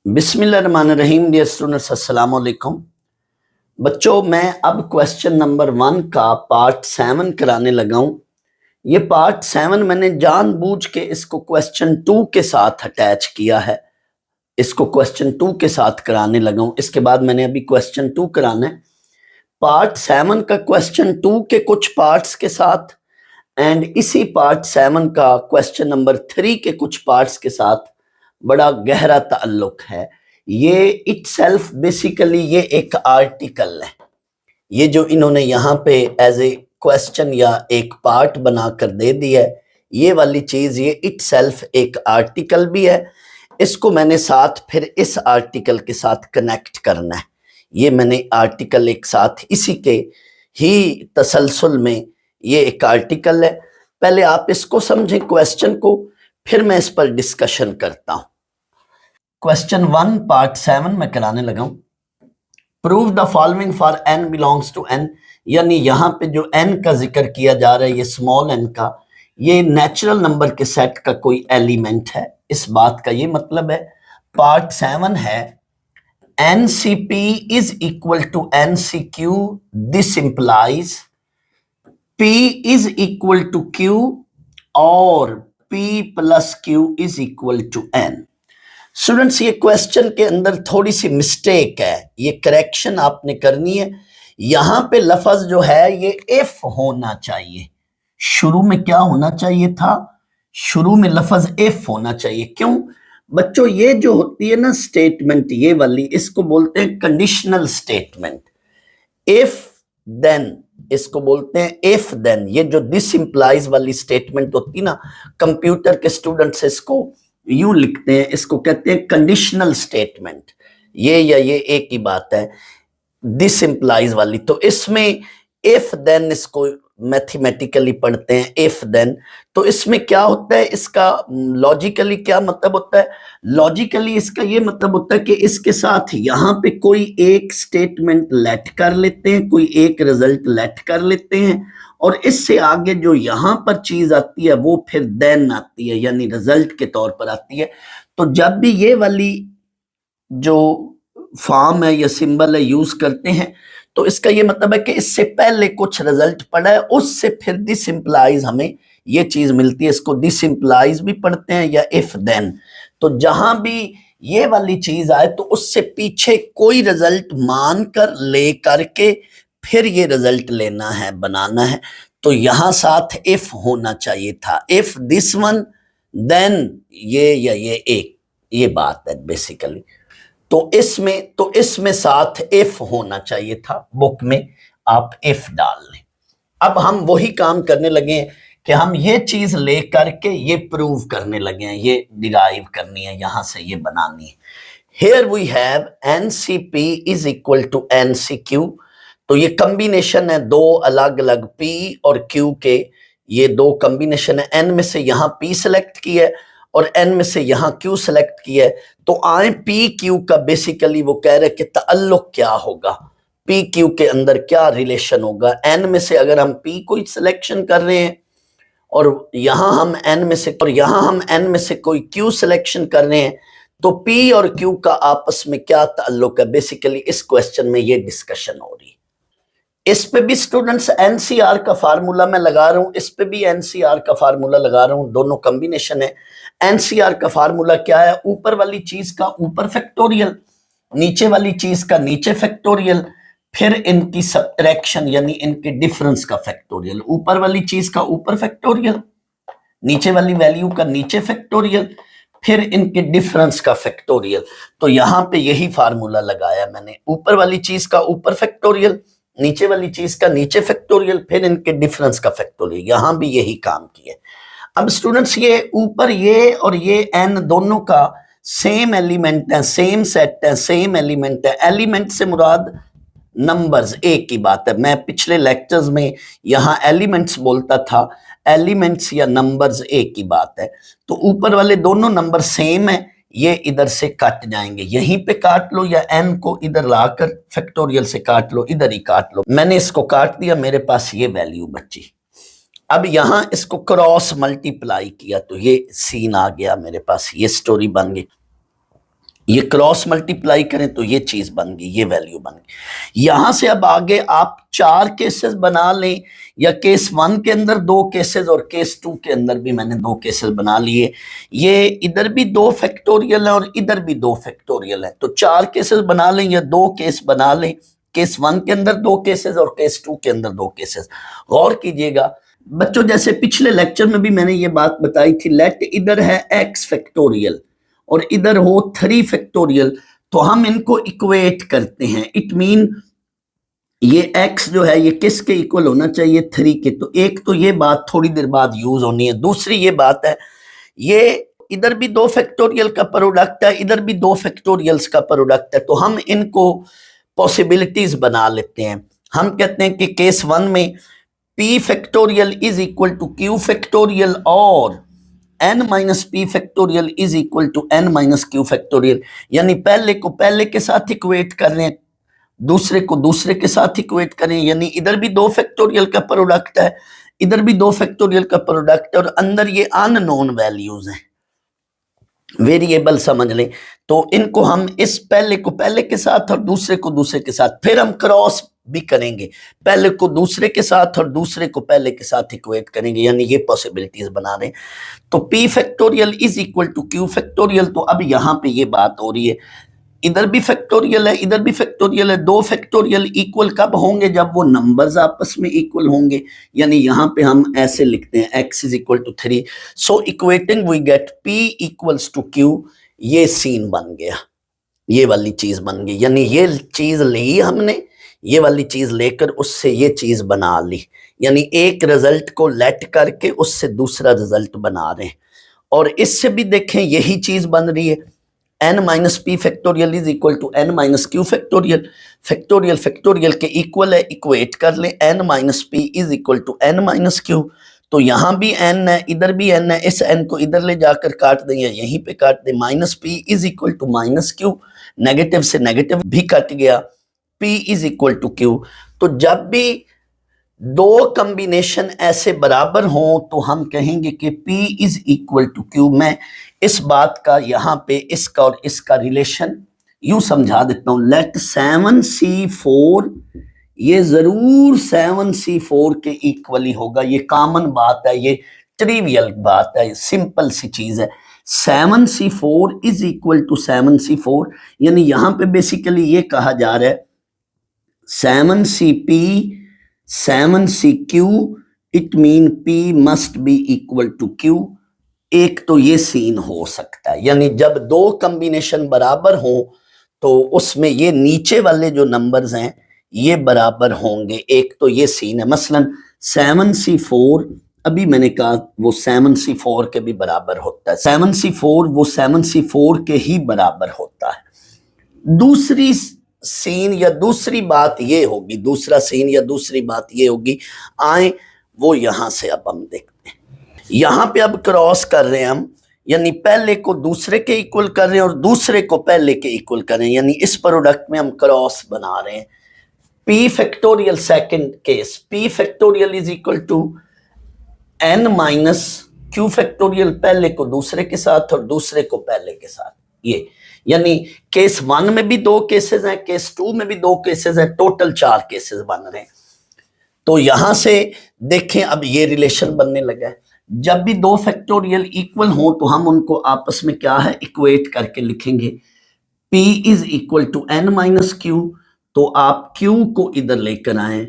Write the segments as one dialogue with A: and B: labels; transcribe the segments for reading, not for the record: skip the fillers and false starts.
A: बिस्मिल्लाहिर्रहमानिर्रहीम। Dear students, अस्सलाम वालेकुम। बच्चों, मैं अब क्वेश्चन नंबर 1 का पार्ट 7 कराने लगा हूं। ये पार्ट 7 मैंने जानबूझ के इसको क्वेश्चन 2 के साथ अटैच किया है। इसको क्वेश्चन 2 के साथ कराने लगा हूं। इसके बाद मैंने अभी क्वेश्चन 2 कराना है। पार्ट 7 का क्वेश्चन 2 के कुछ पार्ट्स के साथ एंड इसी पार्ट 7 का क्वेश्चन नंबर 3 के कुछ पार्ट्स के साथ बड़ा गहरा ताल्लुक है। ये इटसेल्फ बेसिकली ये एक आर्टिकल है। ये जो इन्होंने यहाँ पे एज ए क्वेश्चन या एक पार्ट बनाकर दे दिया है, ये वाली चीज ये इटसेल्फ एक आर्टिकल भी है। इसको मैंने साथ फिर इस आर्टिकल के साथ कनेक्ट करना है। ये मैंने आर्टिकल एक साथ इसी के ही तसलसल में ये एक आर्टिकल है। पहले आप इसको समझें क्वेश्चन को, फिर मैं इस पर डिस्कशन करता हूं। क्वेश्चन 1 पार्ट 7 में कराने लगा हूं। Prove the following for n belongs to n, यानी यहां पे जो n का जिक्र किया जा रहा है, ये स्मॉल n का, ये नेचुरल नंबर के सेट का कोई एलिमेंट है। इस बात का ये मतलब है। पार्ट 7 है NCP is equal to NCQ, this implies P is equal to Q और P plus Q is equal to N। Students, ये क्वेश्चन के अंदर थोड़ी सी मिस्टेक है, ये करेक्शन आपने करनी है। यहां पे लफ्ज जो है ये इफ होना चाहिए। शुरू में क्या होना चाहिए था? शुरू में लफ्ज इफ होना चाहिए। क्यों बच्चों? ये जो होती है ना स्टेटमेंट, ये वाली, इसको बोलते हैं कंडीशनल स्टेटमेंट। इफ देन, इसको बोलते हैं इफ देन। ये जो दिस इंप्लाइज वाली स्टेटमेंट होती है ना, कंप्यूटर के स्टूडेंट्स इसको यूं लिखते हैं, इसको कहते हैं कंडीशनल स्टेटमेंट। ये या ये एक ही बात है, दिस इंप्लाइज वाली। तो इसमें इफ देन इसको मैथमेटिकली पढ़ते हैं, इफ देन। तो इसमें क्या होता है, इसका लॉजिकली क्या मतलब होता है? लॉजिकली इसका ये मतलब होता है कि इसके साथ यहां पे कोई एक स्टेटमेंट लेट कर लेते हैं, कोई एक रिजल्ट लेट कर लेते हैं, और इससे आगे जो यहां पर चीज आती है वो फिर देन आती है, यानी रिजल्ट के तौर पर आती है। तो जब भी ये वाली जो फॉर्म है या सिंबल है यूज करते हैं, तो इसका ये मतलब है कि इससे पहले कुछ रिजल्ट पड़ा है, उससे फिर दिस इंप्लाइज हमें ये चीज मिलती है। इसको दिस इंप्लाइज भी पढ़ते हैं या इफ देन। तो जहां भी ये वाली चीज आए तो उससे पीछे कोई रिजल्ट मान कर ले करके फिर ये रिजल्ट लेना है, बनाना है। तो यहां साथ इफ होना चाहिए था। इफ दिस वन देन ये या ये एक, ये बात है बेसिकली। तो इसमें साथ इफ होना चाहिए था। बुक में आप इफ डाल लें। अब हम वही काम करने लगे कि हम ये चीज ले करके ये प्रूव करने लगे हैं, ये डिराइव करनी है, यहां से ये बनानी है। Here we have NCP is equal to NCQ। तो ये कॉम्बिनेशन है दो अलग अलग P और Q के, ये दो कॉम्बिनेशन है। N में से यहां P सेलेक्ट किया है और N में से यहां Q सेलेक्ट किया है। तो आए P Q का बेसिकली वो कह रहे कि ताल्लुक क्या होगा, P Q के अंदर क्या रिलेशन होगा। N में से अगर हम P को सिलेक्शन कर रहे हैं और यहां हम N में से कोई Q सिलेक्शन कर रहे हैं, तो P और Q का आपस में क्या ताल्लुक है, बेसिकली इस क्वेश्चन में ये डिस्कशन हो रही है। इस पे भी स्टूडेंट्स NCR का फार्मूला मैं लगा रहा हूं, इस पे भी NCR का फार्मूला लगा रहा हूं, दोनों कॉम्बिनेशन है। NCR का फार्मूला क्या है? ऊपर वाली चीज का ऊपर फैक्टोरियल, नीचे वाली चीज का नीचे फैक्टोरियल, फिर इनकी सब्ट्रैक्शन यानी इनके डिफरेंस का फैक्टोरियल। ऊपर वाली चीज का ऊपर फैक्टोरियल, नीचे वाली वैल्यू का नीचे फैक्टोरियल, फिर इनके डिफरेंस का फैक्टोरियल। तो यहां पे यही फार्मूला लगाया मैंने, ऊपर वाली चीज का ऊपर फैक्टोरियल, नीचे वाली चीज का नीचे फैक्टोरियल, फिर इनके डिफरेंस का फैक्टोरियल। यहां भी यही काम किया। अब स्टूडेंट्स, ये ऊपर ये और ये n दोनों का सेम एलिमेंट है, सेम सेट है, सेम एलिमेंट है। एलिमेंट से मुराद नंबर्स, एक ही बात है। मैं पिछले लेक्चर्स में यहां एलिमेंट्स बोलता था, एलिमेंट्स या नंबर्स एक ही बात है। तो ऊपर वाले दोनों नंबर सेम है, ये इधर से कट जाएंगे, यहीं पे काट लो या n को इधर लाकर फैक्टोरियल से काट लो, इधर ही काट लो। मैंने इसको काट दिया, मेरे पास ये वैल्यू बची। अब यहां इसको क्रॉस मल्टीप्लाई किया तो ये सीन आ गया मेरे पास, ये स्टोरी बन गई। ये क्रॉस मल्टीप्लाई करें तो ये चीज बन गई, ये वैल्यू बन गई। यहां से अब आगे आप 4 केसेस बना लें, या केस 1 के अंदर 2 केसेस और केस 2 के अंदर भी मैंने 2 केसेस बना लिए। ये इधर भी 2 फैक्टोरियल है और इधर भी 2 फैक्टोरियल है, तो 4 केसेस बना लें या 2 केस बना लें। केस 1 के अंदर 2 केसेस और केस 2 के अंदर 2 केसेस। गौर कीजिएगा बच्चों, जैसे पिछले लेक्चर में भी मैंने ये बात बताई थी, लेट इधर है x फैक्टोरियल और इधर हो 3 फैक्टोरियल, तो हम इनको इक्वेट करते हैं। इट मीन ये x जो है ये किसके इक्वल होना चाहिए, 3 के। तो एक तो ये बात थोड़ी देर बाद यूज होनी है। दूसरी ये बात है, ये इधर भी 2 फैक्टोरियल का प्रोडक्ट है, इधर भी 2 फैक्टोरियल्स का प्रोडक्ट है, तो हम इनको पॉसिबिलिटीज बना लेते हैं। हम कहते हैं कि केस 1 में p factorial is equal to q factorial और n minus p factorial is equal to n minus q factorial. यानी पहले को पहले के साथ इक्वेट कर रहे हैं, दूसरे को दूसरे के साथ इक्वेट करें। यानी इधर भी 2 फैक्टोरियल का प्रोडक्ट है, इधर भी 2 फैक्टोरियल का प्रोडक्ट है, और अंदर ये अननोन वैल्यूज हैं, वेरिएबल समझ लें। तो इनको हम इस पहले को पहले के साथ और दूसरे को दूसरे के साथ, फिर हम क्रॉस भी करेंगे, पहले को दूसरे के साथ और दूसरे को पहले के साथ इक्वेट करेंगे, यानी ये पॉसिबिलिटीज बना रहे हैं। तो p factorial is equal to q factorial. तो अब यहां पे ये बात हो रही है, इधर भी फैक्टोरियल है, इधर भी फैक्टोरियल है। 2 फैक्टोरियल इक्वल कब होंगे, जब वो नंबर्स आपस में इक्वल होंगे। यानी यहां पे हम ऐसे लिखते हैं x is equal to 3, so equating we get p equals to q। ये सीन बन गया, ये वाली चीज बन गई। यानी ये चीज ली हमने, ये वाली चीज लेकर उससे ये चीज बना ली। यानी एक रिजल्ट को लेट करके उससे दूसरा रिजल्ट बना रहे हैं। और इससे भी देखें यही चीज बन रही है, n minus P factorial is equal to n minus Q factorial. Factorial factorial के इक्वल है, इक्वेट कर लें, n minus P is equal to n minus Q. तो यहां भी n है, इधर भी n है, इस n को इधर ले जाकर काट दें या यहीं पे काट दें। Minus P is equal to minus Q, negative से नेगेटिव भी कट गया, p is equal to Q. तो जब भी 2 कॉम्बिनेशन ऐसे बराबर हों तो हम कहेंगे कि p is equal to Q. मैं इस बात का यहाँ पे इसका और इसका रिलेशन यूं समझा देता हूं। लेट 7c4 ये जरूर 7c4 के इक्वली होगा। ये कॉमन बात है, ये ट्रिवियल बात है, सिंपल सी चीज है। 7c4 is equal to 7c4, यानी यहां पे बेसिकली ये कहा जा रहा है 7cp 7cq, it mean p must be equal to q। एक तो ये सीन हो सकता है, यानी जब 2 कॉम्बिनेशन बराबर हो तो उसमें ये नीचे वाले जो नंबर्स हैं ये बराबर होंगे। एक तो ये सीन है, मसलन 7c4 अभी मैंने कहा वो 7c4 के भी बराबर होता है, 7c4 वो 7c4 के ही बराबर होता है। दूसरी सीन या दूसरी बात ये होगी, दूसरा सीन या दूसरी बात ये होगी, आए वो यहां से अब हम देखते हैं। यहां पे अब क्रॉस कर रहे हैं हम, यानी पहले को दूसरे के इक्वल कर रहे हैं और दूसरे को पहले के इक्वल कर रहे हैं, यानी इस प्रोडक्ट में हम क्रॉस बना रहे हैं। p factorial second case, p factorial is equal to n minus q factorial, पहले को दूसरे के साथ और दूसरे को पहले के साथ। ये यानी केस 1 में भी 2 केसेस हैं, केस 2 में भी 2 केसेस हैं, टोटल 4 केसेस बन रहे हैं। तो यहां से देखें अब ये रिलेशन बनने लगा है। जब भी 2 फैक्टोरियल इक्वल हो तो हम उनको आपस में क्या है, इक्वेट करके लिखेंगे। p is equal to n minus q, तो आप q को इधर लेकर आए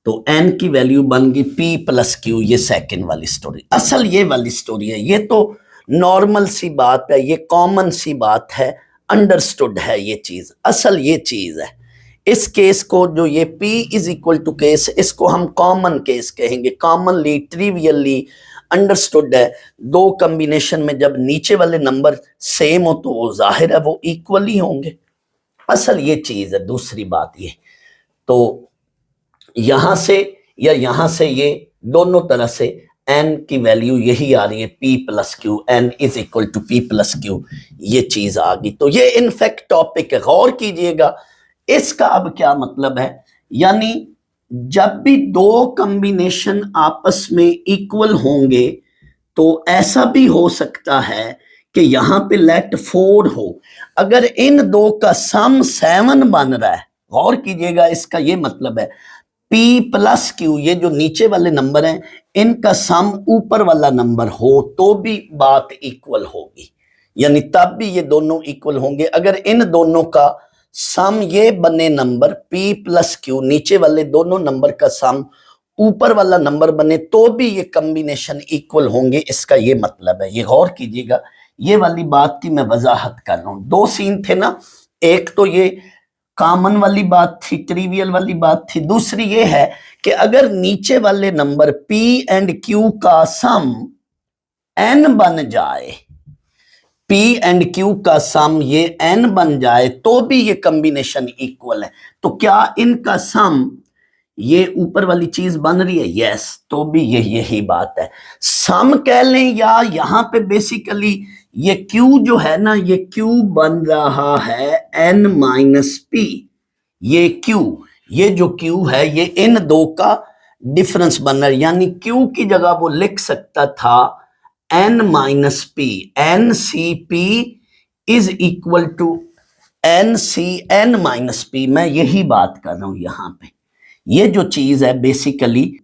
A: तो n की वैल्यू बन गई p प्लस q। ये सेकेंड वाली स्टोरी, असल ये वाली स्टोरी है। ये तो नॉर्मल सी बात है, ये कॉमन सी बात है, अंडरस्टूड है ये चीज। असल ये चीज है, इस केस को जो ये p is equal to case, इसको हम कॉमन केस कहेंगे, कॉमनली ट्रिवियली अंडरस्टूड है। 2 कॉम्बिनेशन में जब नीचे वाले नंबर सेम हो तो वो जाहिर है वो इक्वल ही होंगे। असल ये चीज है। दूसरी बात ये, तो यहां से या यहां से ये दोनों तरह से n की वैल्यू यही आ रही है, p plus Q, n is equal to p plus Q, ये चीज आ गई। तो ये इनफैक्ट टॉपिक है, गौर कीजिएगा इसका अब क्या मतलब है। यानी जब भी 2 कॉम्बिनेशन आपस में इक्वल होंगे तो ऐसा भी हो सकता है कि यहां पे लेट 4 हो, अगर इन दो का सम 7 बन रहा है, गौर कीजिएगा, इसका ये मतलब है P प्लस Q, ये जो नीचे वाले नंबर हैं इनका सम ऊपर वाला नंबर हो तो भी बात इक्वल होगी, यानी तब भी ये दोनों इक्वल होंगे। अगर इन दोनों का सम ये बने नंबर P प्लस Q, नीचे वाले दोनों नंबर का सम ऊपर वाला नंबर बने तो भी ये कॉम्बिनेशन इक्वल होंगे, इसका ये मतलब है। ये गौर कीजिएगा, ये वाली बात की मैं वजाहत कर रहा हूं। दो सीन थे ना, एक तो ये कॉमन वाली बात थी, ट्रिवियल वाली बात थी, दूसरी ये है कि अगर नीचे वाले नंबर P एंड Q का सम n बन जाए, P एंड Q का सम ये n बन जाए तो भी ये कॉम्बिनेशन इक्वल है। तो क्या इनका सम ये ऊपर वाली चीज बन रही है? यस, तो भी यही बात है। सम कह लें या यहां पे बेसिकली ये Q जो है ना, ये Q बन रहा है n माइनस P। ये Q, ये जो Q है ये इन दो का डिफरेंस बन रहा है, यानी Q की जगह वो लिख सकता था n minus P, N C P is equal to N C N minus P. मैं यही बात कर रहा हूं यहां पे। ये जो चीज है बेसिकली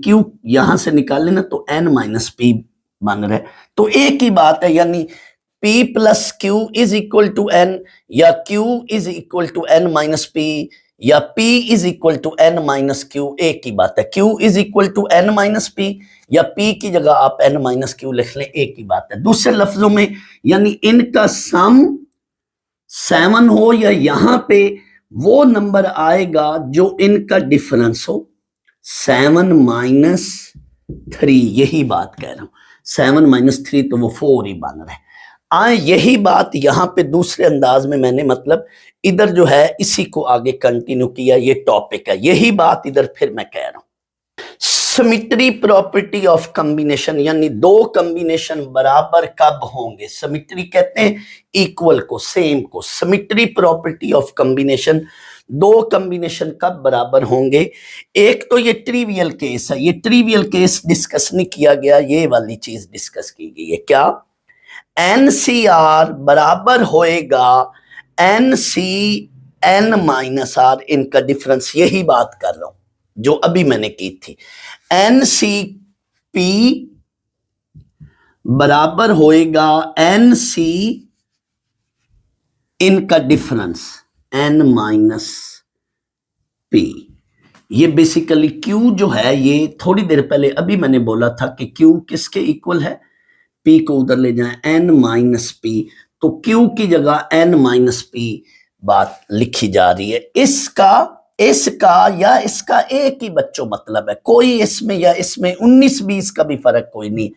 A: Q यहां से निकाले ना तो n माइनस पी बन रहा है, तो एक ही बात है, यानी P plus Q is equal to n या Q is equal to n minus P या P is equal to n minus Q, एक ही बात है। Q is equal to n minus P या P की जगह आप n माइनस Q लिख लें, एक ही बात है। दूसरे लफ्जों में यानी इनका सम 7 हो या यहां पे वो नंबर आएगा जो इनका डिफरेंस हो 7 माइनस 3, यही बात कह रहा हूं। 7 माइनस 3 तो वो 4 ही बन रहा है। आए यही बात यहां पे दूसरे अंदाज में मैंने मतलब इधर जो है इसी को आगे कंटिन्यू किया, ये टॉपिक है, यही बात इधर फिर मैं कह रहा हूं। सिमेट्री प्रॉपर्टी ऑफ कॉम्बिनेशन, यानी दो कॉम्बिनेशन बराबर कब होंगे? सिमेट्री कहते हैं इक्वल को, सेम को। सिमेट्री प्रॉपर्टी ऑफ कॉम्बिनेशन, दो कॉम्बिनेशन कब बराबर होंगे? एक तो ये ट्रिवियल केस है, ये ट्रिवियल केस डिस्कस नहीं किया गया, ये वाली चीज डिस्कस की गई है। क्या? NCR बराबर होएगा NCN माइनस R, इनका डिफरेंस, यही बात कर रहा हूं जो अभी मैंने की थी। NCP बराबर होएगा NC इनका डिफरेंस N माइनस P। ये बेसिकली Q जो है, ये थोड़ी देर पहले अभी मैंने बोला था कि Q किसके इक्वल है? P को उधर ले जाएं, N माइनस P, तो Q की जगह N माइनस P बात लिखी जा रही है। इसका या इसका एक ही बच्चों मतलब है, कोई इसमें या इसमें 19-20 का भी फर्क कोई नहीं,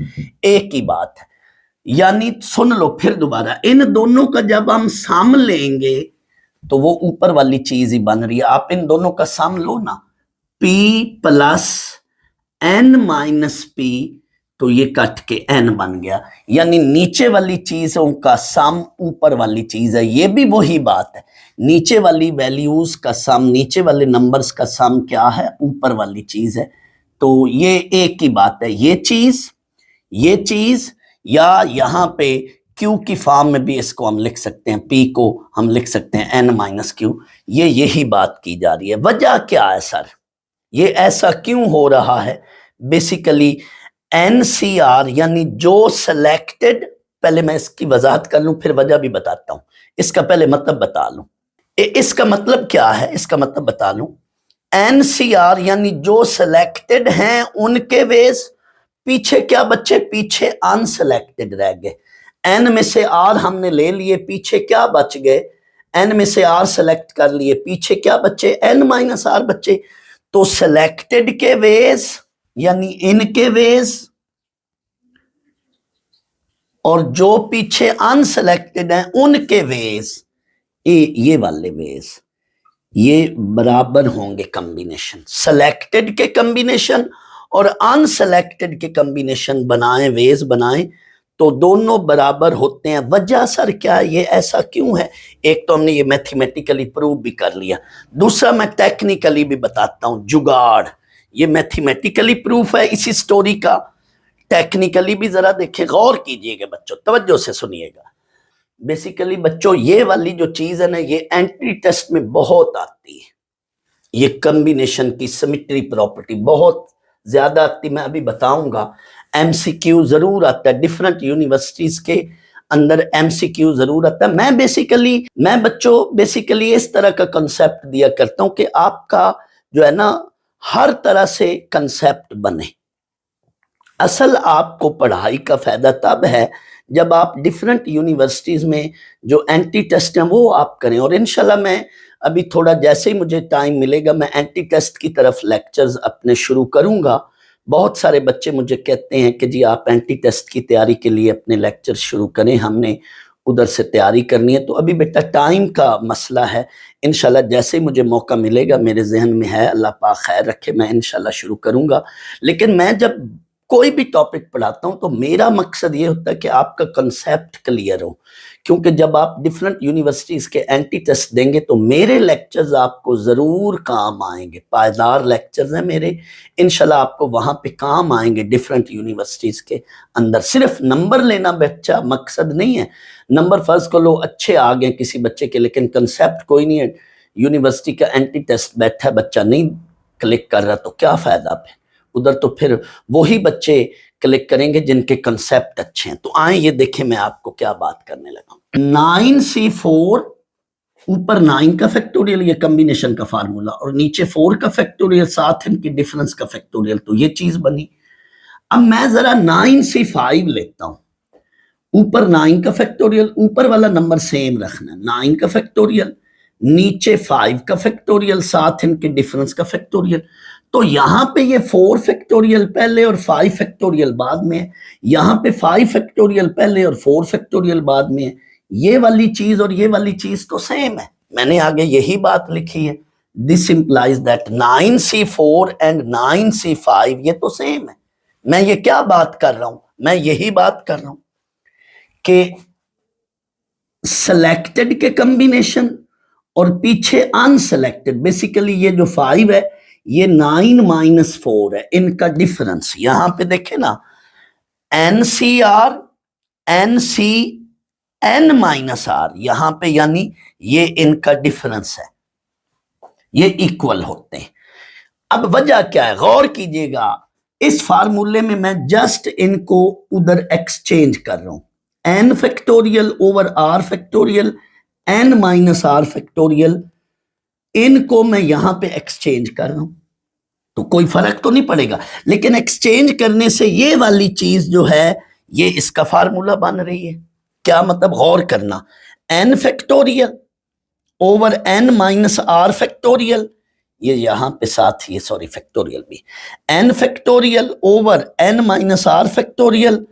A: एक ही बात है। यानी सुन लो फिर दोबारा, इन दोनों का जब हम सम लेंगे तो वो ऊपर वाली चीज ही बन रही है। आप इन दोनों का सम लो ना, P plus N minus P, तो ये कट के n बन गया, यानी नीचे वाली चीजों का सम ऊपर वाली चीज है। ये भी वही बात है, नीचे वाली वैल्यूज का सम, नीचे वाले नंबर्स का सम क्या है? ऊपर वाली चीज है। तो ये एक ही बात है, ये चीज या यहां पे Q की फॉर्म में भी इसको हम लिख सकते हैं, P को हम लिख सकते हैं N माइनस Q। ये यही बात की जा रही है। वजह क्या है सर, ये ऐसा क्यों हो रहा है? बेसिकली NCR यानी जो सिलेक्टेड, पहले मैं इसकी वजाहत कर लूं फिर वजह भी बताता हूं, इसका पहले मतलब बता लूं। इसका मतलब क्या है, इसका मतलब बता लूं। NCR यानी जो सिलेक्टेड हैं उनके वेज, पीछे क्या बच्चे? पीछे अनसिलेक्टेड रह गए। N में से R हमने ले लिए, पीछे क्या बच गए? N में से R सेलेक्ट कर लिए, पीछे क्या बच्चे? N माइनस R बच्चे। तो सिलेक्टेड के वेज यानी इनके वेज और जो पीछे अनसेलेक्टेड हैं उनके वेज, ये वाले वेज, ये बराबर होंगे कॉम्बिनेशन। सेलेक्टेड के कॉम्बिनेशन और अनसेलेक्टेड के कॉम्बिनेशन बनाएं, वेज बनाएं तो दोनों बराबर होते हैं। वजह सर क्या है, ये ऐसा क्यों है? एक तो हमने ये मैथमेटिकली प्रूव भी कर लिया, दूसरा मैं टेक्निकली भी बताता हूं। जुगाड़, ये मैथमेटिकली प्रूफ है इसी स्टोरी का, टेक्निकली भी जरा देखें, गौर कीजिएगा बच्चों, तवज्जो से सुनिएगा। बेसिकली बच्चों ये वाली जो चीज है ना, ये एंट्री टेस्ट में बहुत आती है। ये कॉम्बिनेशन की सिमेट्री प्रॉपर्टी बहुत ज्यादा आती, मैं अभी बताऊंगा। एमसीक्यू जरूर आता है, डिफरेंट यूनिवर्सिटीज के अंदर एमसीक्यू जरूर आता है। मैं बच्चों बेसिकली इस तरह का कंसेप्ट दिया करता हूं कि आपका जो है ना हर तरह से कंसेप्ट बने। असल आपको पढ़ाई का फायदा तब है जब आप डिफरेंट यूनिवर्सिटीज में जो एंटी टेस्ट हैं वो आप करें। और इंशाल्लाह मैं अभी थोड़ा जैसे ही मुझे टाइम मिलेगा मैं एंटी टेस्ट की तरफ लेक्चर्स अपने शुरू करूंगा। बहुत सारे बच्चे मुझे कहते हैं कि जी आप एंटी टेस्ट की तैयारी के लिए अपने लेक्चर शुरू करें, हमने उधर से तैयारी करनी है। तो अभी बेटा टाइम का मसला है, इंशाल्लाह जैसे ही मुझे मौका मिलेगा, मेरे जहन में है, अल्लाह पाक खैर रखे, मैं इंशाल्लाह शुरू करूंगा। लेकिन मैं जब कोई भी टॉपिक पढ़ाता हूं तो मेरा मकसद ये होता है कि आपका कंसेप्ट क्लियर हो, क्योंकि जब आप डिफरेंट यूनिवर्सिटीज के एंटी टेस्ट देंगे तो मेरे लेक्चर्स आपको जरूर काम आएंगे। पायदार लेक्चर्स हैं मेरे, इंशाल्लाह आपको वहां पे काम आएंगे डिफरेंट यूनिवर्सिटीज के अंदर। सिर्फ नंबर लेना बच्चा मकसद नहीं है, नंबर फर्ज को लो अच्छे आ गए किसी बच्चे के, लेकिन कंसेप्ट कोई नहीं है। यूनिवर्सिटी का एंटी टेस्ट बैठा है, बच्चा नहीं क्लिक कर रहा तो क्या फायदा है उधर, तो फिर वही बच्चे क्लिक करेंगे जिनके कंसेप्ट अच्छे हैं। तो आए ये देखें मैं आपको क्या बात करने लगा। 9C4 ऊपर 9 का फैक्टोरियल, ये कॉम्बिनेशन का फार्मूला, और नीचे 4 का फैक्टोरियल, साथ इनके डिफरेंस का फैक्टोरियल, तो ये चीज बनी। अब मैं जरा 9C5 लेता हूं, ऊपर 9 का फैक्टोरियल, ऊपर वाला नंबर सेम रखना, 9 का फैक्टोरियल, नीचे 5 का फैक्टोरियल, साथ इनके डिफरेंस का फैक्टोरियल। तो यहां पे ये 4 फैक्टोरियल पहले और 5 फैक्टोरियल बाद में है, यहां पे 5 फैक्टोरियल पहले और 4 फैक्टोरियल बाद में है। ये वाली चीज और ये वाली चीज तो सेम है, मैंने आगे यही बात लिखी है। This implies that 9C4 and 9C5 ये तो सेम है। मैं ये क्या बात कर रहा हूं, मैं यही बात कर रहा हूं कि सेलेक्टेड के कॉम्बिनेशन और पीछे अनसेलेक्टेड, बेसिकली ये जो 5 है ये 9 - 4 है, इनका डिफरेंस यहां पे देखे ना, NCR NCN-R, यहां पे यानी ये इनका डिफरेंस है, ये इक्वल होते हैं। अब वजह क्या है, गौर कीजिएगा, इस फार्मूले में मैं जस्ट इनको उधर एक्सचेंज कर रहा हूं, n factorial over r factorial, n - r factorial, इनको मैं यहां पे एक्सचेंज कर रहा हूं। तो कोई फर्क तो नहीं पड़ेगा, लेकिन एक्सचेंज करने से ये वाली चीज जो है ये इसका फार्मूला बन रही है। क्या मतलब, गौर करना, n factorial over n - r factorial, ये यहां पे साथ ही सॉरी फैक्टोरियल भी, n factorial over n - r factorial,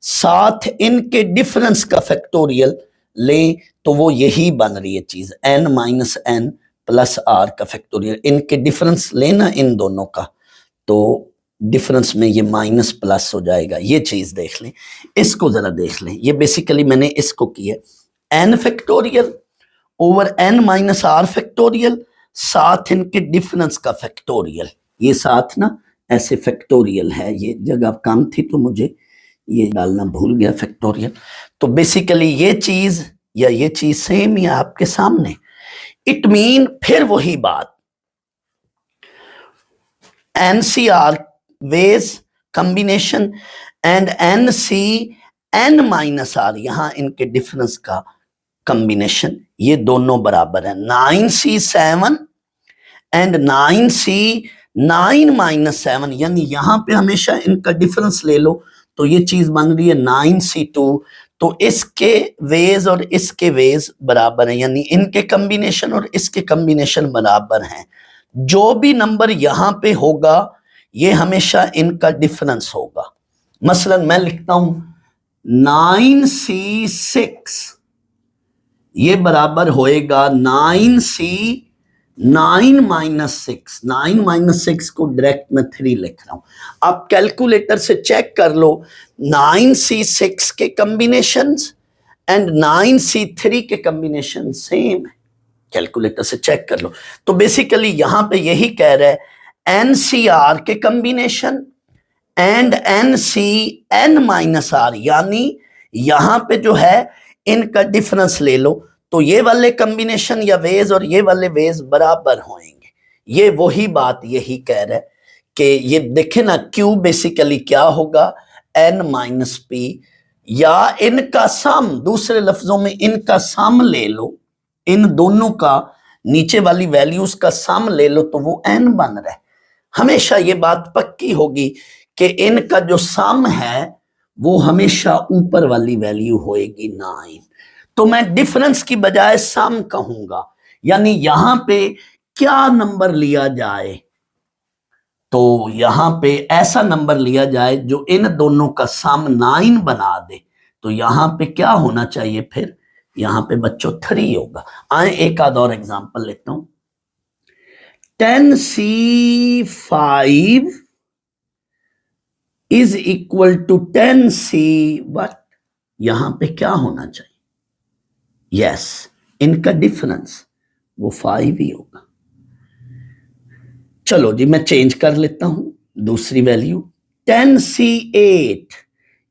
A: साथ इनके डिफरेंस का फैक्टोरियल ले तो वो यही बन रही है चीज, n - n प्लस r का फैक्टोरियल। इनके डिफरेंस लेना इन दोनों का, तो डिफरेंस में ये माइनस प्लस हो जाएगा। ये चीज देख लें, इसको जरा देख लें, ये बेसिकली मैंने इसको किया, n factorial over n - r factorial, साथ इनके डिफरेंस का फैक्टोरियल, ये साथ ना ऐसे फैक्टोरियल है, ये जगह कम थी तो मुझे ये डालना भूल गया फैक्टोरियल। तो बेसिकली ये चीज या ये चीज सेम ही आपके सामने। इट मीन फिर वही बात, NCR veg combination and NCN-R, यहां इनके डिफरेंस का कॉम्बिनेशन, ये दोनों बराबर है। 9C7 एंड 9C9 - 7, यानी पे हमेशा इनका डिफरेंस ले लो, तो ये चीज बन रही है 9C2। तो इसके वेज और इसके वेज बराबर हैं, यानी इनके कॉम्बिनेशन और इसके कॉम्बिनेशन बराबर हैं। जो भी नंबर यहां पे होगा ये हमेशा इनका डिफरेंस होगा। मसलन मैं लिखता हूं 9C6, ये बराबर होएगा 9C9 - 6 को डायरेक्ट में 3 लिख रहा हूं। आप कैलकुलेटर से चेक कर लो, 9C6 के कॉम्बिनेशंस एंड 9C3 के कॉम्बिनेशन सेम है, कैलकुलेटर से चेक कर लो। तो बेसिकली यहां पे यही कह रहा है, NCR के कॉम्बिनेशन एंड NCN-R, यानी यहां पे जो है इनका डिफरेंस ले लो, तो ये वाले कॉम्बिनेशन या वेज और ये वाले वेज बराबर होंगे। ये वही बात यही कह रहा है कि ये देखे ना, Q बेसिकली क्या होगा, N-P, या इनका सम, दूसरे लफ्जों में इनका सम ले लो, इन दोनों का नीचे वाली वैल्यूज का सम ले लो, तो वो N बन रहा है। हमेशा ये बात पक्की होगी कि इनका जो सम है वो हमेशा ऊपर वाली वैल्यू होएगी 9। तो मैं डिफरेंस की बजाय सम कहूंगा, यानी यहां पे क्या नंबर लिया जाए, तो यहां पे ऐसा नंबर लिया जाए जो इन दोनों का सम 9 बना दे। तो यहां पे क्या होना चाहिए, फिर यहां पे बच्चों 3 होगा। आए एक आध और एग्जांपल लेता हूं। 10C5 is equal to 10C what, यहां पे क्या होना चाहिए, यस, इनका डिफरेंस वो 5 ही होगा। चलो जी, मैं चेंज कर लेता हूं दूसरी वैल्यू। 10C8,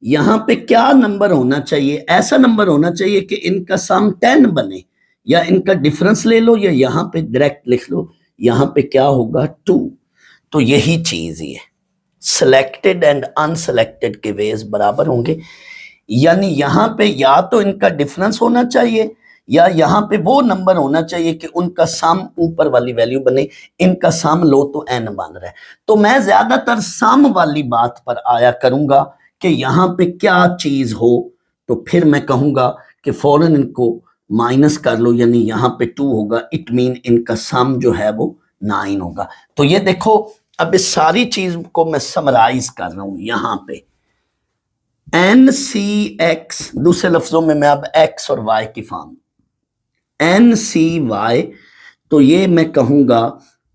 A: यहां पे क्या नंबर होना चाहिए, ऐसा नंबर होना चाहिए कि इनका सम 10 बने, या इनका डिफरेंस ले लो, या यहां पे डायरेक्ट लिख लो, यहां पे क्या होगा 2। तो यही चीज ही है, सिलेक्टेड एंड अनसिलेक्टेड के वेज बराबर होंगे, यानी यहां पे या तो इनका डिफरेंस होना चाहिए, या यहां पे वो नंबर होना चाहिए कि उनका सम ऊपर वाली वैल्यू बने। इनका सम लो तो N बन रहा है, तो मैं ज्यादातर सम वाली बात पर आया करूंगा कि यहां पे क्या चीज हो, तो फिर मैं कहूंगा कि फौरन इनको माइनस कर लो, यानी यहां पे 2 होगा, इट मीन इनका सम जो है वो 9 होगा। तो ये देखो, अब इस सारी चीज को मैं समराइज कर रहा हूं यहां पे, NCX, दूसरे लफ्जों में मैं अब X और Y की फॉर्म, NCY, तो ये मैं कहूंगा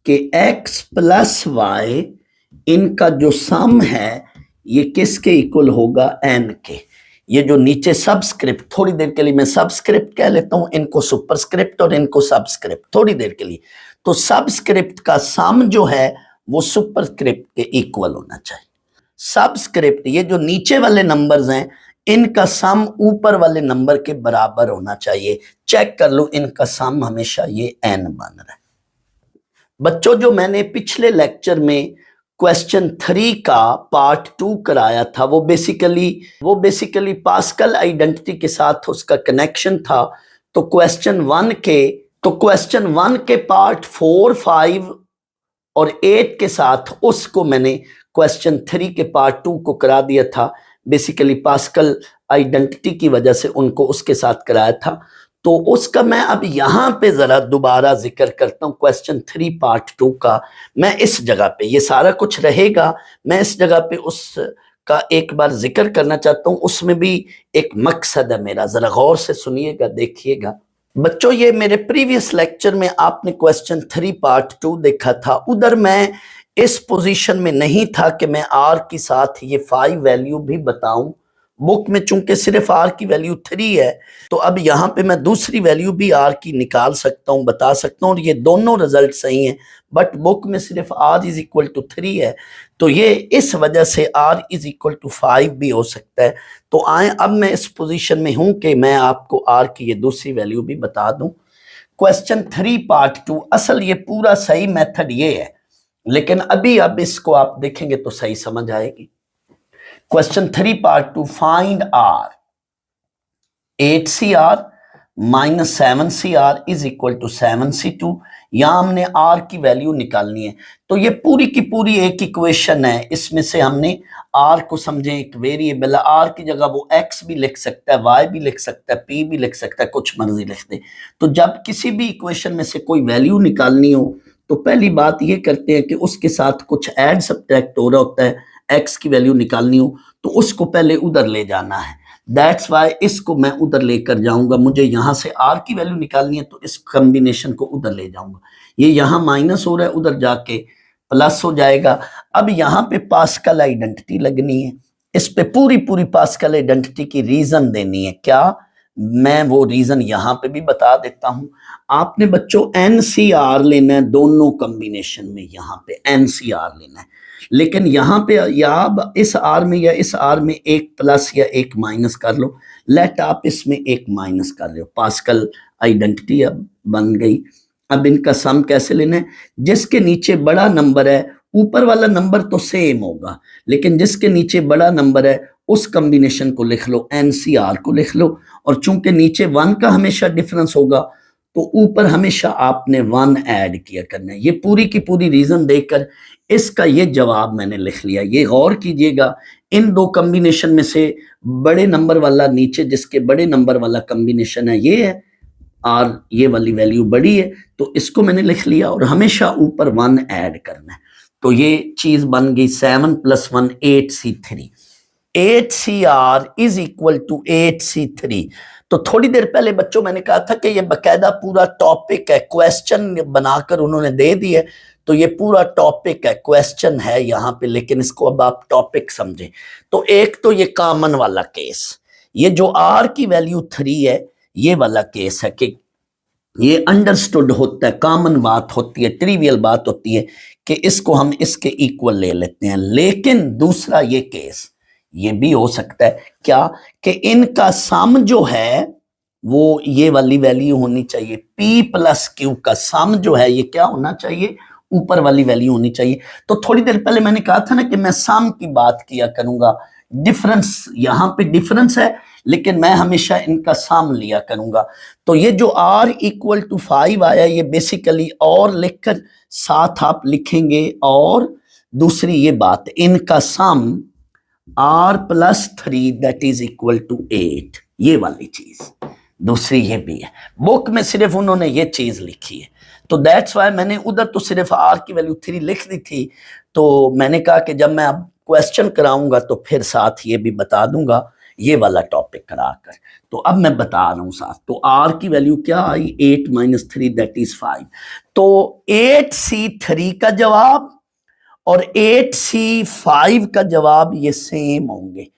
A: कि X प्लस Y, इनका जो सम है ये किसके इक्वल होगा, N के। ये जो नीचे सबस्क्रिप्ट, थोड़ी देर के लिए मैं सबस्क्रिप्ट कह लेता हूं, इनको सुपरस्क्रिप्ट और इनको सबस्क्रिप्ट थोड़ी देर के लिए। तो सबस्क्रिप्ट का सम जो है वो सुपरस्क्रिप्ट के इक्वल होना चाहिए। सबस्क्रिप्ट, ये जो नीचे वाले नंबर्स हैं, इनका सम ऊपर वाले नंबर के बराबर होना चाहिए। चेक कर लो, इनका सम हमेशा ये N बन रहा है। बच्चों, जो मैंने पिछले लेक्चर में क्वेश्चन 3 का पार्ट 2 कराया था, वो बेसिकली पास्कल आइडेंटिटी के साथ उसका कनेक्शन था। तो क्वेश्चन 1 के पार्ट 4, 5 और 8 के साथ उसको मैंने क्वेश्चन 3 के पार्ट 2 को करा दिया था। बेसिकली पास्कल आइडेंटिटी की वजह से उनको उसके साथ कराया था। तो उसका मैं अब यहां पे जरा दोबारा जिक्र करता हूं, क्वेश्चन 3 पार्ट 2 का। मैं इस जगह पे, ये सारा कुछ रहेगा, मैं इस जगह पे उसका एक बार जिक्र करना चाहता हूं। उसमें भी एक मकसद है मेरा, जरा गौर से सुनिएगा, देखिएगा। बच्चों, ये मेरे प्रीवियस लेक्चर में आपने क्वेश्चन 3 पार्ट 2 देखा था। उधर मैं इस पोजीशन में नहीं था कि मैं R के साथ ये 5 वैल्यू भी बताऊं। बुक में चूंकि सिर्फ R की वैल्यू 3 है, तो अब यहां पे मैं दूसरी वैल्यू भी R की निकाल सकता हूं, बता सकता हूं, और ये दोनों रिजल्ट सही हैं। बट बुक में सिर्फ R इज इक्वल टू 3 है, तो ये इस वजह से R इज इक्वल टू 5 भी हो सकता है। तो आए, अब मैं इस पोजीशन में हूं कि मैं आपको R की ये दूसरी वैल्यू भी बता दूं। क्वेश्चन 3 पार्ट 2, असल ये पूरा सही मेथड ये है, लेकिन अभी अब इसको आप देखेंगे तो सही समझ आएगी। Question 3 part 2, find R, 8CR minus 7CR is equal to 7C2। यहां हमने R की वैल्यू निकालनी है। तो ये पूरी की पूरी एक इक्वेशन है, इसमें से हमने R को समझे एक वेरिएबल है, R की जगह वो X भी लिख सकता है, Y भी लिख सकता है, P भी लिख सकता है, कुछ मर्जी लिख दे। तो जब किसी भी इक्वेशन में से कोई वैल्यू निकालनी हो, तो पहली बात ये करते हैं कि उसके साथ कुछ ऐड सब्ट्रैक्ट हो रहा होता है। X की वैल्यू निकालनी हो तो उसको पहले उधर ले जाना है, दैट्स वाई इसको मैं उधर लेकर जाऊंगा। मुझे यहां से R की वैल्यू निकालनी है, तो इस कॉम्बिनेशन को उधर ले जाऊंगा। ये यहां माइनस हो रहा है, उधर जाके प्लस हो जाएगा। अब यहां पे पास्कल आइडेंटिटी लगनी है, इस पे पूरी पूरी पास्कल आइडेंटिटी की रीजन देनी है। क्या, मैं वो रीजन यहां पे भी बता देता हूं। आपने बच्चों NCR लेना है दोनों कॉम्बिनेशन में, यहां पे NCR लेना है। लेकिन यहाँ पे या आप इस आर में या इस आर में एक प्लस या एक माइनस कर लो, लेट आप इसमें एक माइनस कर रहे हो, पास्कल आइडेंटिटी अब बन गई। अब इनका सम कैसे लेना है, जिसके नीचे बड़ा नंबर है, ऊपर वाला नंबर तो सेम होगा, लेकिन जिसके नीचे बड़ा नंबर है उस कॉम्बिनेशन को लिख लो, एनसीआर को लिख लो। और चूंकि नीचे 1 का हमेशा डिफरेंस होगा तो ऊपर हमेशा आपने 1 ऐड किया करना है। ये पूरी की पूरी रीजन देकर इसका ये जवाब मैंने लिख लिया। ये गौर कीजिएगा, इन दो कॉम्बिनेशन में से बड़े नंबर वाला नीचे जिसके बड़े नंबर वाला कॉम्बिनेशन है ये है, और ये वाली वैल्यू बड़ी है, तो इसको मैंने लिख लिया और हमेशा ऊपर 1 ऐड करना है। तो ये चीज बन गई 7 + 1 8C3। 8CR is equal to 8C3। तो थोड़ी देर पहले बच्चों मैंने कहा था कि ये बकायदा पूरा टॉपिक है, क्वेश्चन बनाकर उन्होंने दे दिए, तो ये पूरा टॉपिक है, क्वेश्चन है यहाँ पे, लेकिन इसको अब आप टॉपिक समझें। तो एक तो ये कॉमन वाला केस, ये जो R की वैल्यू 3 है, ये वाला केस है कि ये अंडरस्टूड होता है, कॉमन बात होती है, ट्रिवियल बात होती है कि इसको हम इसके इक्वल ले लेते हैं। लेकिन दूसरा ये केस ये भी हो सकता है क्या कि इनका सम जो है वो ये वाली वैल्यू होनी चाहिए, P + Q का सम जो है ये क्या होना चाहिए, ऊपर वाली वैल्यू होनी चाहिए। तो थोड़ी देर पहले मैंने कहा था ना कि मैं सम की बात किया करूंगा, डिफरेंस यहाँ पे डिफरेंस है लेकिन मैं हमेशा इनका सम लिया करूंगा। तो ये जो R = 5 आया, ये बेसिकली और लिखकर साथ आप लिखेंगे, और दूसरी ये बात, इनका sum R + 3 that is equal to 8, ये वाली चीज दूसरी ये भी है। बुक में सिर्फ उन्होंने ये चीज लिखी है, तो दैट्स वाई मैंने उधर तो सिर्फ R की वैल्यू 3 लिख दी थी। तो मैंने कहा कि जब मैं अब क्वेश्चन कराऊंगा तो फिर साथ ये भी बता दूंगा, ये वाला टॉपिक कराकर। तो अब मैं बता रहा हूं साथ, तो R की वैल्यू क्या आई, 8 - 3 दैट इज 5। तो 8C3 का जवाब और 8C5 का जवाब ये सेम होंगे।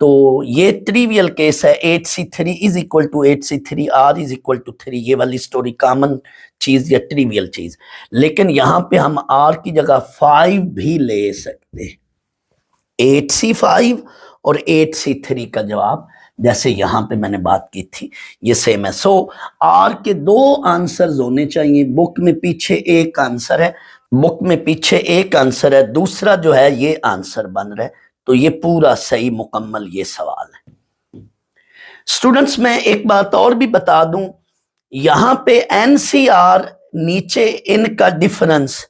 A: तो ये ट्रिवियल केस है, 8C3 is equal to 8C3, R is equal to 3, ये वाली स्टोरी कॉमन चीज या ट्रिवियल चीज। लेकिन यहां पे हम R की जगह 5 भी ले सकते हैं, 8C5 और 8C3 का जवाब जैसे यहां पे मैंने बात की थी ये सेम है। सो R के 2 आंसर्स होने चाहिए, बुक में पीछे एक आंसर है, बुक में पीछे एक आंसर है, दूसरा जो है ये आंसर बन रहा है। तो ये पूरा सही मुकम्मल ये सवाल है। स्टूडेंट्स मैं एक बात और भी बता दूं, यहां पे एनसीआर नीचे इनका डिफरेंस,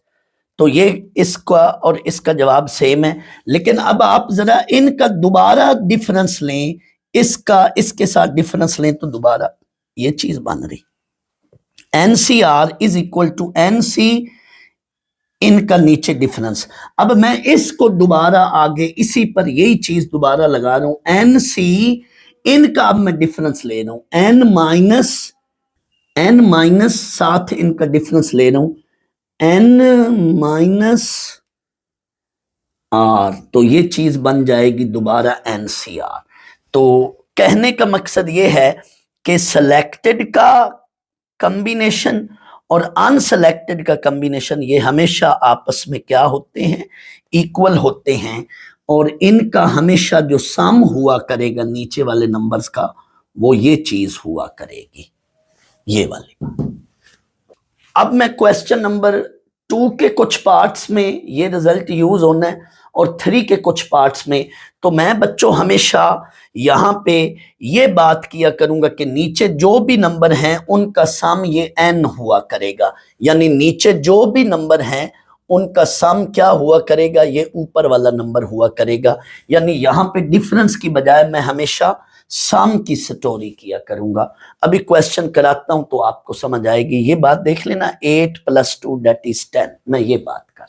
A: तो ये इसका और इसका जवाब सेम है। लेकिन अब आप जरा इनका दोबारा डिफरेंस लें, इसका इसके साथ डिफरेंस लें तो दोबारा ये चीज बन रही, NCR is equal to NC, इनका नीचे डिफरेंस। अब मैं इसको दोबारा आगे इसी पर यही चीज दोबारा लगा रहा हूं, एन सी, इनका अब मैं डिफरेंस ले रहा हूं, एन माइनस साथ इनका डिफरेंस ले रहा हूं, n - r, तो ये चीज बन जाएगी दोबारा NCR। तो कहने का मकसद ये है कि सिलेक्टेड का कॉम्बिनेशन और अनसेलेक्टेड का कॉम्बिनेशन ये हमेशा आपस में क्या होते हैं, इक्वल होते हैं, और इनका हमेशा जो सम हुआ करेगा नीचे वाले नंबर्स का वो ये चीज हुआ करेगी, ये वाली। अब मैं क्वेश्चन नंबर 2 के कुछ पार्ट्स में ये रिजल्ट यूज होना है और 3 के कुछ पार्ट्स में। तो मैं बच्चों हमेशा यहां पे ये बात किया करूंगा कि नीचे जो भी नंबर हैं उनका सम ये n हुआ करेगा, यानी नीचे जो भी नंबर हैं उनका सम क्या हुआ करेगा, ये ऊपर वाला नंबर हुआ करेगा। यानी यहां पे डिफरेंस की बजाय मैं हमेशा सम की स्टोरी किया करूंगा। अभी क्वेश्चन कराता हूं तो आपको समझ आएगी। ये बात देख लेना, 8 + 2 दैट इज 10, मैं ये बात कर।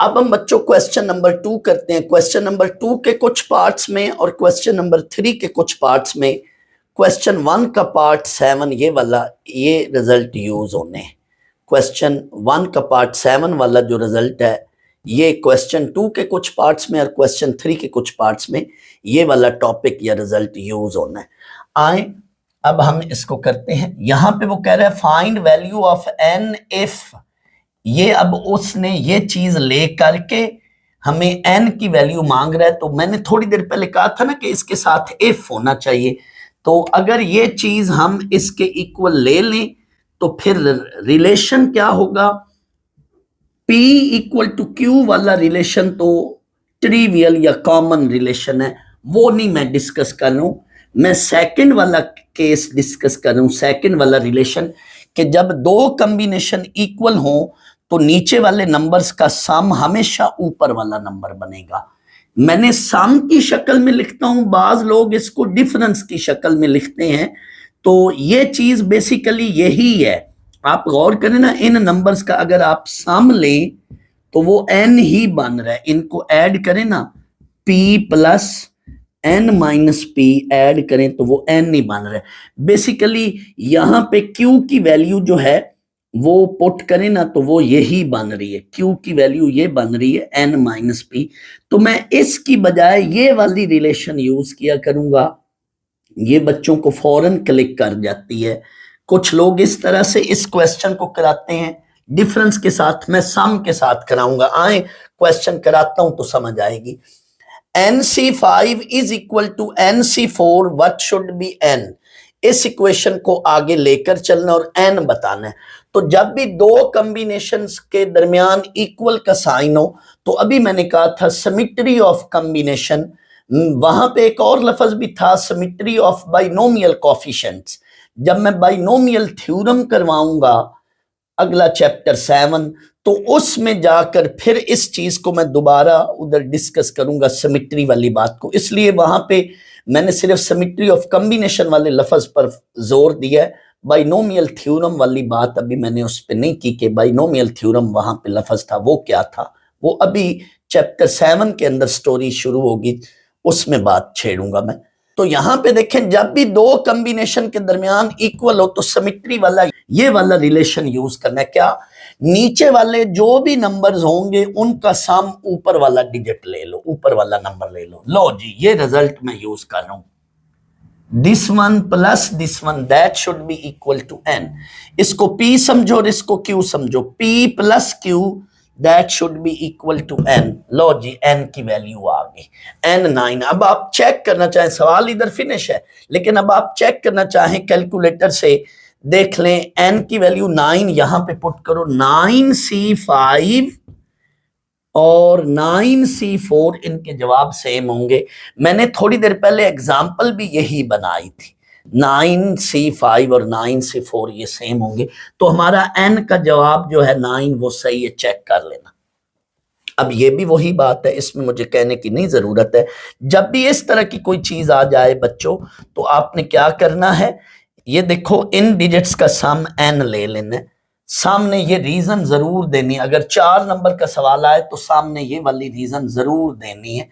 A: अब हम बच्चों क्वेश्चन नंबर 2 करते हैं। क्वेश्चन नंबर 2 के कुछ पार्ट्स में और क्वेश्चन नंबर 3 के कुछ पार्ट्स में। क्वेश्चन 1 का पार्ट 7 ये वाला, ये रिजल्ट यूज होने हैं। क्वेश्चन 1 का पार्ट 7 वाला जो रिजल्ट है ये क्वेश्चन 2 के कुछ पार्ट्स में और क्वेश्चन 3 के कुछ पार्ट्स में ये वाला टॉपिक या रिजल्ट यूज होना है। आए अब हम इसको करते हैं। यहां पे वो कह रहा है find value of n if, ये अब उसने ये चीज ले करके हमें n की वैल्यू मांग रहा है, तो मैंने थोड़ी देर पहले कहा था ना कि इसके साथ if होना चाहिए। तो अगर ये चीज हम इसके इक्वल ले लें तो फिर रिलेशन क्या होगा, P इक्वल टू Q वाला रिलेशन तो ट्रिवियल या कॉमन रिलेशन है, वो नहीं मैं डिस्कस कर रहा हूं। मैं सेकंड वाला केस डिस्कस कर रहा हूं, सेकंड वाला रिलेशन, कि जब दो कॉम्बिनेशन इक्वल हो तो नीचे वाले नंबर्स का सम हमेशा ऊपर वाला नंबर बनेगा। मैंने सम की शक्ल में लिखता हूं, बाज लोग इसको डिफरेंस की शक्ल में लिखते हैं। तो ये चीज बेसिकली यही है। आप गौर करें ना, इन नंबर्स का अगर आप सम लें तो वो n ही बन रहा है। इनको ऐड करें ना, p plus n minus p add करें तो वो n ही बन रहा है। बेसिकली यहां पे q की वैल्यू जो है वो पुट करें ना तो वो यही बन रही है, q की वैल्यू ये बन रही है n माइनस p। तो मैं इसकी बजाय ये वाली रिलेशन यूज किया करूंगा, ये बच्चों को फौरन क्लिक कर जाती है। कुछ लोग इस तरह से इस क्वेश्चन को कराते हैं डिफरेंस के साथ, मैं सम के साथ कराऊंगा। आए क्वेश्चन कराता हूं तो समझ आएगी। NC5 is equal to NC4, what should be n। इस इक्वेशन को आगे लेकर चलना और n बताना है। तो जब भी दो कॉम्बिनेशंस के दरमियान इक्वल का साइन हो, तो अभी मैंने कहा था सिमेट्री ऑफ कॉम्बिनेशन, वहां पे एक और लफ्ज भी था सिमेट्री ऑफ बाइनोमियल कोएफिशिएंट्स। जब मैं बाइनोमियल थ्योरम करवाऊंगा अगला चैप्टर 7, तो उसमें जाकर फिर इस चीज को मैं दोबारा उधर डिस्कस करूंगा, सिमेट्री वाली बात को। इसलिए वहां पे मैंने सिर्फ सिमेट्री ऑफ कॉम्बिनेशन वाले लफ्ज पर जोर दिया है। बाइनोमियल थ्योरम वाली बात अभी मैंने उस पर नहीं की कि बाइनोमियल थ्योरम वहां पे लफ्ज था, वो क्या था, वो अभी चैप्टर 7 के अंदर स्टोरी शुरू होगी, उसमें बात छेड़ूंगा मैं। तो यहां पे देखें, जब भी दो कॉम्बिनेशन के दरमियान इक्वल हो तो सिमेट्री वाला ये वाला रिलेशन यूज करना है। क्या, नीचे वाले जो भी नंबर्स होंगे उनका सम ऊपर वाला डिजिट ले लो, ऊपर वाला नंबर ले लो। लो जी, ये रिजल्ट मैं यूज कर रहा हूं, this one plus this one that should be equal to n। इसको p समझो और इसको q समझो, p plus q that should be equal to n। लो जी, n की वैल्यू आ गई n9। अब आप चेक करना चाहें, सवाल इधर फिनिश है, लेकिन अब आप चेक करना चाहें कैलकुलेटर से, देख लें n की वैल्यू 9, यहां पे पुट करो 9c5 और 9c4, इनके जवाब सेम होंगे। मैंने थोड़ी देर पहले एग्जाम्पल भी यही बनाई थी, 9c5 और 9c4 ये सेम होंगे। तो हमारा n का जवाब जो है 9 वो सही है, चेक कर लेना। अब ये भी वही बात है, इसमें मुझे कहने की नहीं जरूरत है। जब भी इस तरह की कोई चीज आ जाए बच्चों, तो आपने क्या करना है, ये देखो इन डिजिट्स का सम n ले लेना है, सामने ये रीजन जरूर देनी है। अगर 4 नंबर का सवाल आए तो सामने ये वाली रीजन जरूर देनी है,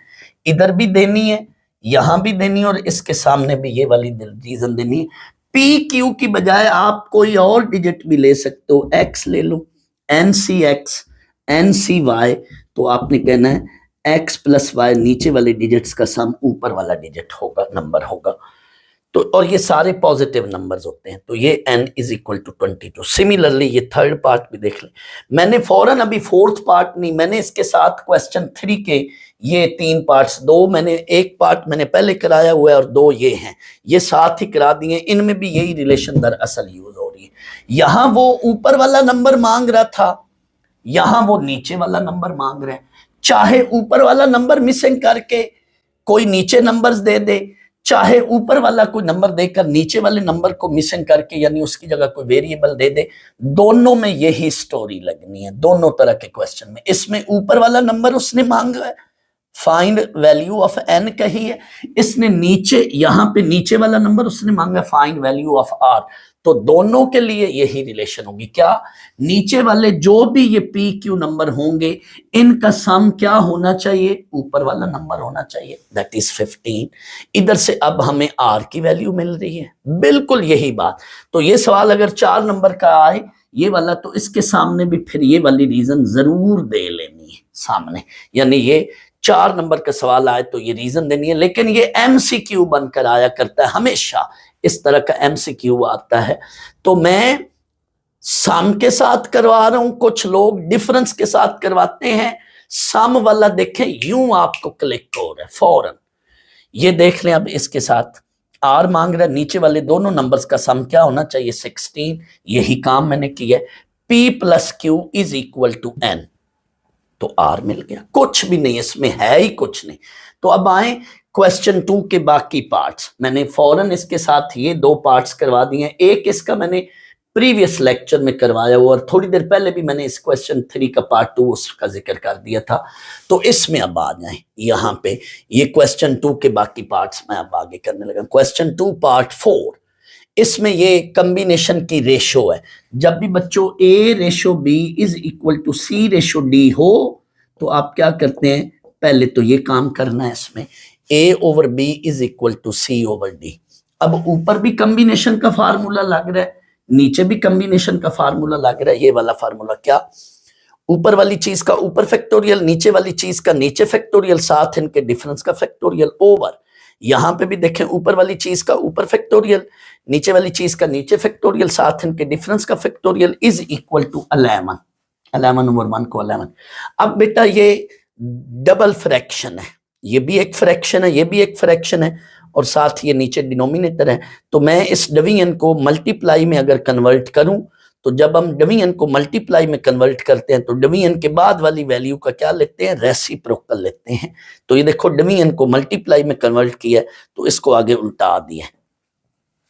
A: इधर भी देनी है, यहां भी देनी है, और इसके सामने भी ये वाली रीजन देनी है। पी क्यू की बजाय आप कोई और डिजिट भी ले सकते हो, x ले लो, NCX NCY, तो आपने कहना है x प्लस y, नीचे वाले डिजिट्स का सम ऊपर वाला डिजिट होगा, नंबर होगा। तो और ये सारे पॉजिटिव नंबर्स होते हैं, तो ये n is equal to 22। Similarly ये थर्ड पार्ट भी देख लें। मैंने फौरन अभी फोर्थ पार्ट नहीं, मैंने इसके साथ क्वेश्चन 3 के ये 3 पार्ट्स, 2 मैंने, एक पार्ट मैंने पहले कराया हुआ है और 2 ये हैं, ये साथ ही करा दिए। इनमें भी यही रिलेशन दरअसल यूज हो रही है। यहां वो ऊपर वाला नंबर मांग रहा था, यहां वो नीचे वाला नंबर मांग रहे हैं। चाहे ऊपर वाला नंबर मिसिंग करके कोई नीचे नंबर्स दे दे, चाहे ऊपर वाला कोई नंबर देकर नीचे वाले नंबर को मिसिंग करके यानी उसकी जगह कोई वेरिएबल दे दे, दोनों में यही स्टोरी लगनी है, दोनों तरह के क्वेश्चन में। इसमें ऊपर वाला नंबर उसने मांगा है, फाइंड वैल्यू ऑफ n कही है, इसने नीचे, यहां पे नीचे वाला नंबर उसने मांगा फाइंड वैल्यू ऑफ r। तो दोनों के लिए यही रिलेशन होगी। क्या, नीचे वाले जो भी ये p q नंबर होंगे इनका सम क्या होना चाहिए, ऊपर वाला नंबर होना चाहिए, दैट इज 15। इधर से अब हमें r की वैल्यू मिल रही है, बिल्कुल यही बात। तो ये सवाल अगर 4 नंबर का आए ये वाला, तो इसके सामने भी फिर ये वाली रीजन जरूर दे लेनी है सामने, यानी ये 4 नंबर का सवाल आए तो ये रीजन देनी है। लेकिन ये MCQ बनकर आया करता है, हमेशा इस तरह का MCQ आता है। तो मैं सम के साथ करवा रहा हूं, कुछ लोग डिफरेंस के साथ करवाते हैं, सम वाला देखें यूं आपको क्लिक हो रहा है फौरन। ये देख लें अब इसके साथ आर मांग रहा है, नीचे वाले दोनों नंबर्स का सम क्या होना चाहिए 16। यही काम मैंने किया है। P plus Q is equal to N, तो आर मिल गया। कुछ भी नहीं इसमें है ही कुछ नहीं। तो अब आए क्वेश्चन 2 के बाकी पार्ट्स। मैंने फौरन इसके साथ ये 2 पार्ट्स करवा दिए हैं। एक इसका मैंने प्रीवियस लेक्चर में करवाया हुआ और थोड़ी देर पहले भी मैंने इस क्वेश्चन 3 का पार्ट 2 उसका जिक्र कर दिया था। तो इसमें अब आ जाए यहाँ पे, ये क्वेश्चन 2 के बाकी पार्ट्स मैं अब आगे करने लगा। क्वेश्चन 2 पार्ट 4, इसमें ये कम्बिनेशन की रेशो है। जब भी बच्चों A ratio B is equal to C ratio D हो तो आप क्या करते हैं, पहले तो ये काम करना है इसमें A over B is equal to C over D। अब ऊपर भी कम्बिनेशन का फार्मूला लग रहा है, नीचे भी कम्बिनेशन का फार्मूला लग रहा है। ये वाला फार्मूला क्या, ऊपर वाली चीज का ऊपर फैक्टोरियल, नीचे वाली चीज का नीचे फैक्टोरियल, साथ इनके डिफरेंस का फैक्टोरियल ओवर। यहां पे भी देखें ऊपर वाली चीज का ऊपर फैक्टोरियल, नीचे वाली चीज का नीचे फैक्टोरियल, साथ इनके डिफरेंस का factorial is equal to 11। 11 over 1 को 11। अब बेटा ये डबल फ्रैक्शन है, ये भी एक फ्रैक्शन है, ये भी एक फ्रैक्शन है, और साथ ये नीचे डिनोमिनेटर है। तो मैं इस डिवीजन को मल्टीप्लाई में अगर कन्वर्ट करूं, तो जब हम डिवीजन को मल्टीप्लाई में कन्वर्ट करते हैं तो डिवीजन के बाद वाली वैल्यू का क्या लेते हैं, रेसिप्रोकल लेते हैं। तो ये देखो डिवीजन को मल्टीप्लाई में कन्वर्ट किया तो इसको आगे उल्टा दिया,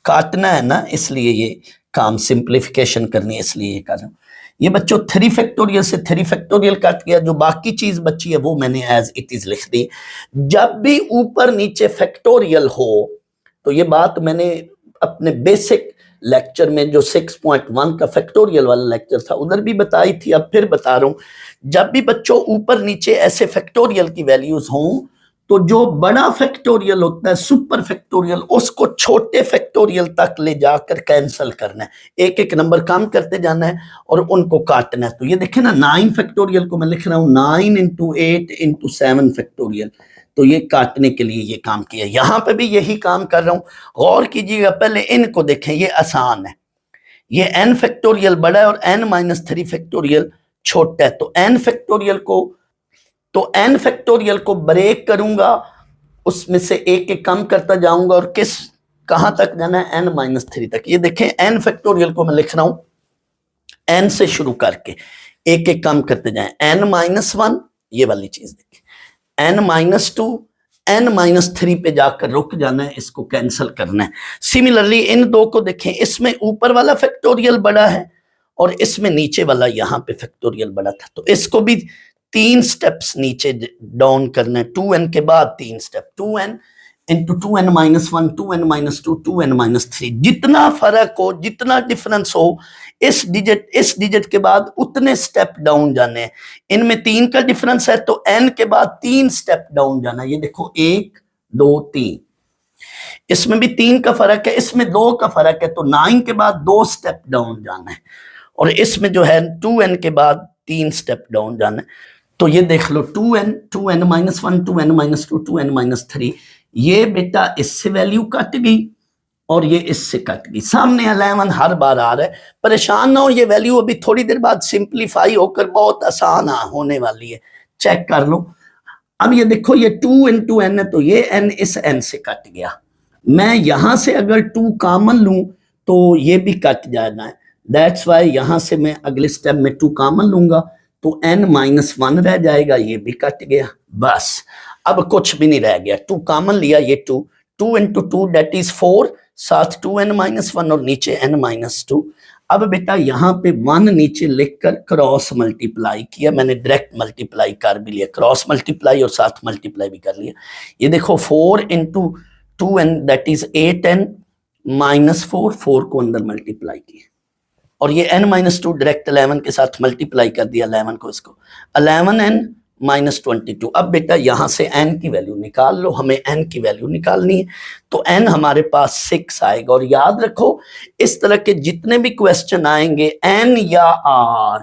A: काटना है ना, इसलिए ये काम सिंप्लीफिकेशन करनी है, इसलिए ये कर रहा हूं। ये बच्चों 3 फैक्टोरियल से 3 फैक्टोरियल कट गया, जो बाकी चीज बची है वो मैंने एज इट इज लिख दी। जब भी ऊपर नीचे फैक्टोरियल हो, तो ये बात मैंने अपने बेसिक लेक्चर में जो 6.1 का फैक्टोरियल वाला लेक्चर था उधर भी बताई थी, अब फिर बता रहा हूं। जब भी बच्चों ऊपर नीचे ऐसे फैक्टोरियल की वैल्यूज हों, तो जो बड़ा फैक्टोरियल होता है सुपर फैक्टोरियल, उसको छोटे फैक्टोरियल तक ले जाकर कैंसिल करना है, एक एक नंबर कम करते जाना है और उनको काटना है। तो ये देखें ना, 9 फैक्टोरियल को मैं लिख रहा हूं 9 इंटू 8 इंटू 7 फैक्टोरियल, तो ये काटने के लिए ये काम किया। यहां पे भी यही काम कर रहा हूं, गौर कीजिएगा। पहले इनको देखें, ये आसान है, ये n फैक्टोरियल बड़ा है और n-3 फैक्टोरियल छोटा है। तो n फैक्टोरियल को ब्रेक करूंगा, उसमें से एक एक कम करता जाऊंगा और कहां तक जाना है, n-3 तक। ये देखें n फैक्टोरियल को मैं लिख रहा हूं n से शुरू करके एक एक कम करते जाएं, n-1 ये वाली चीज देखें, n-2 n-3 पे जाकर रुक जाना है, इसको कैंसिल करना है। सिमिलरली इन दो को देखें, इसमें ऊपर वाला फैक्टोरियल बड़ा है और इसमें नीचे वाला यहाँ पे फैक्टोरियल बड़ा था, तो इसको भी 3 स्टेप्स नीचे डाउन करना है। 2n के बाद 3 step, 2n into 2n-1, 2n-2, 2n-3। जितना फर्क हो, जितना डिफरेंस हो, इस डिजिट के बाद उतने स्टेप डाउन जाने हैं। इनमें 3 का डिफरेंस है तो n के बाद 3 स्टेप डाउन जाना है। ये देखो 1 2 3, इसमें भी 3 का फर्क है, इसमें 2 का फर्क है, तो 9 के बाद 2 स्टेप डाउन जाना है, और इसमें जो है 2n के बाद 3 स्टेप डाउन जाना है। तो ये देख लो 2n, 2n-1, 2n-2, 2n-3, ये बेटा इससे वैल्यू कट गई और ये इससे कट गई। सामने 11 हर बार आ रहा है, परेशान ना हो, ये वैल्यू अभी थोड़ी देर बाद सिंप्लीफाई होकर बहुत आसान होने वाली है, चेक कर लो। अब ये देखो, ये 2 इंटू n है, तो ये n इस n से कट गया। मैं यहां से अगर 2 कॉमन लूं तो ये भी कट जाना है, दैट्स वाई यहां से मैं अगले स्टेप में 2 कॉमन लूंगा तो n-1 रह जाएगा, ये भी कट गया। बस अब कुछ भी नहीं रह गया, 2 कॉमन लिया, ये 2 इंटू 2 दैट इज 4, साथ 2n-1 और नीचे n-2। अब बेटा यहाँ पे 1 नीचे लिखकर क्रॉस मल्टीप्लाई किया, मैंने डायरेक्ट मल्टीप्लाई कर भी लिया, क्रॉस मल्टीप्लाई और साथ मल्टीप्लाई भी कर लिया। ये देखो 4 into 2n that is 8n-4, 4 को अंदर मल्टीप्लाई किया और ये n-2 डायरेक्ट 11 के साथ मल्टीप्लाई कर दिया, 11 को इसको, 11n-22। अब बेटा यहां से n की वैल्यू निकाल लो, हमें n की वैल्यू निकालनी है, तो n हमारे पास 6 आएगा। और याद रखो, इस तरह के जितने भी क्वेश्चन आएंगे n या r,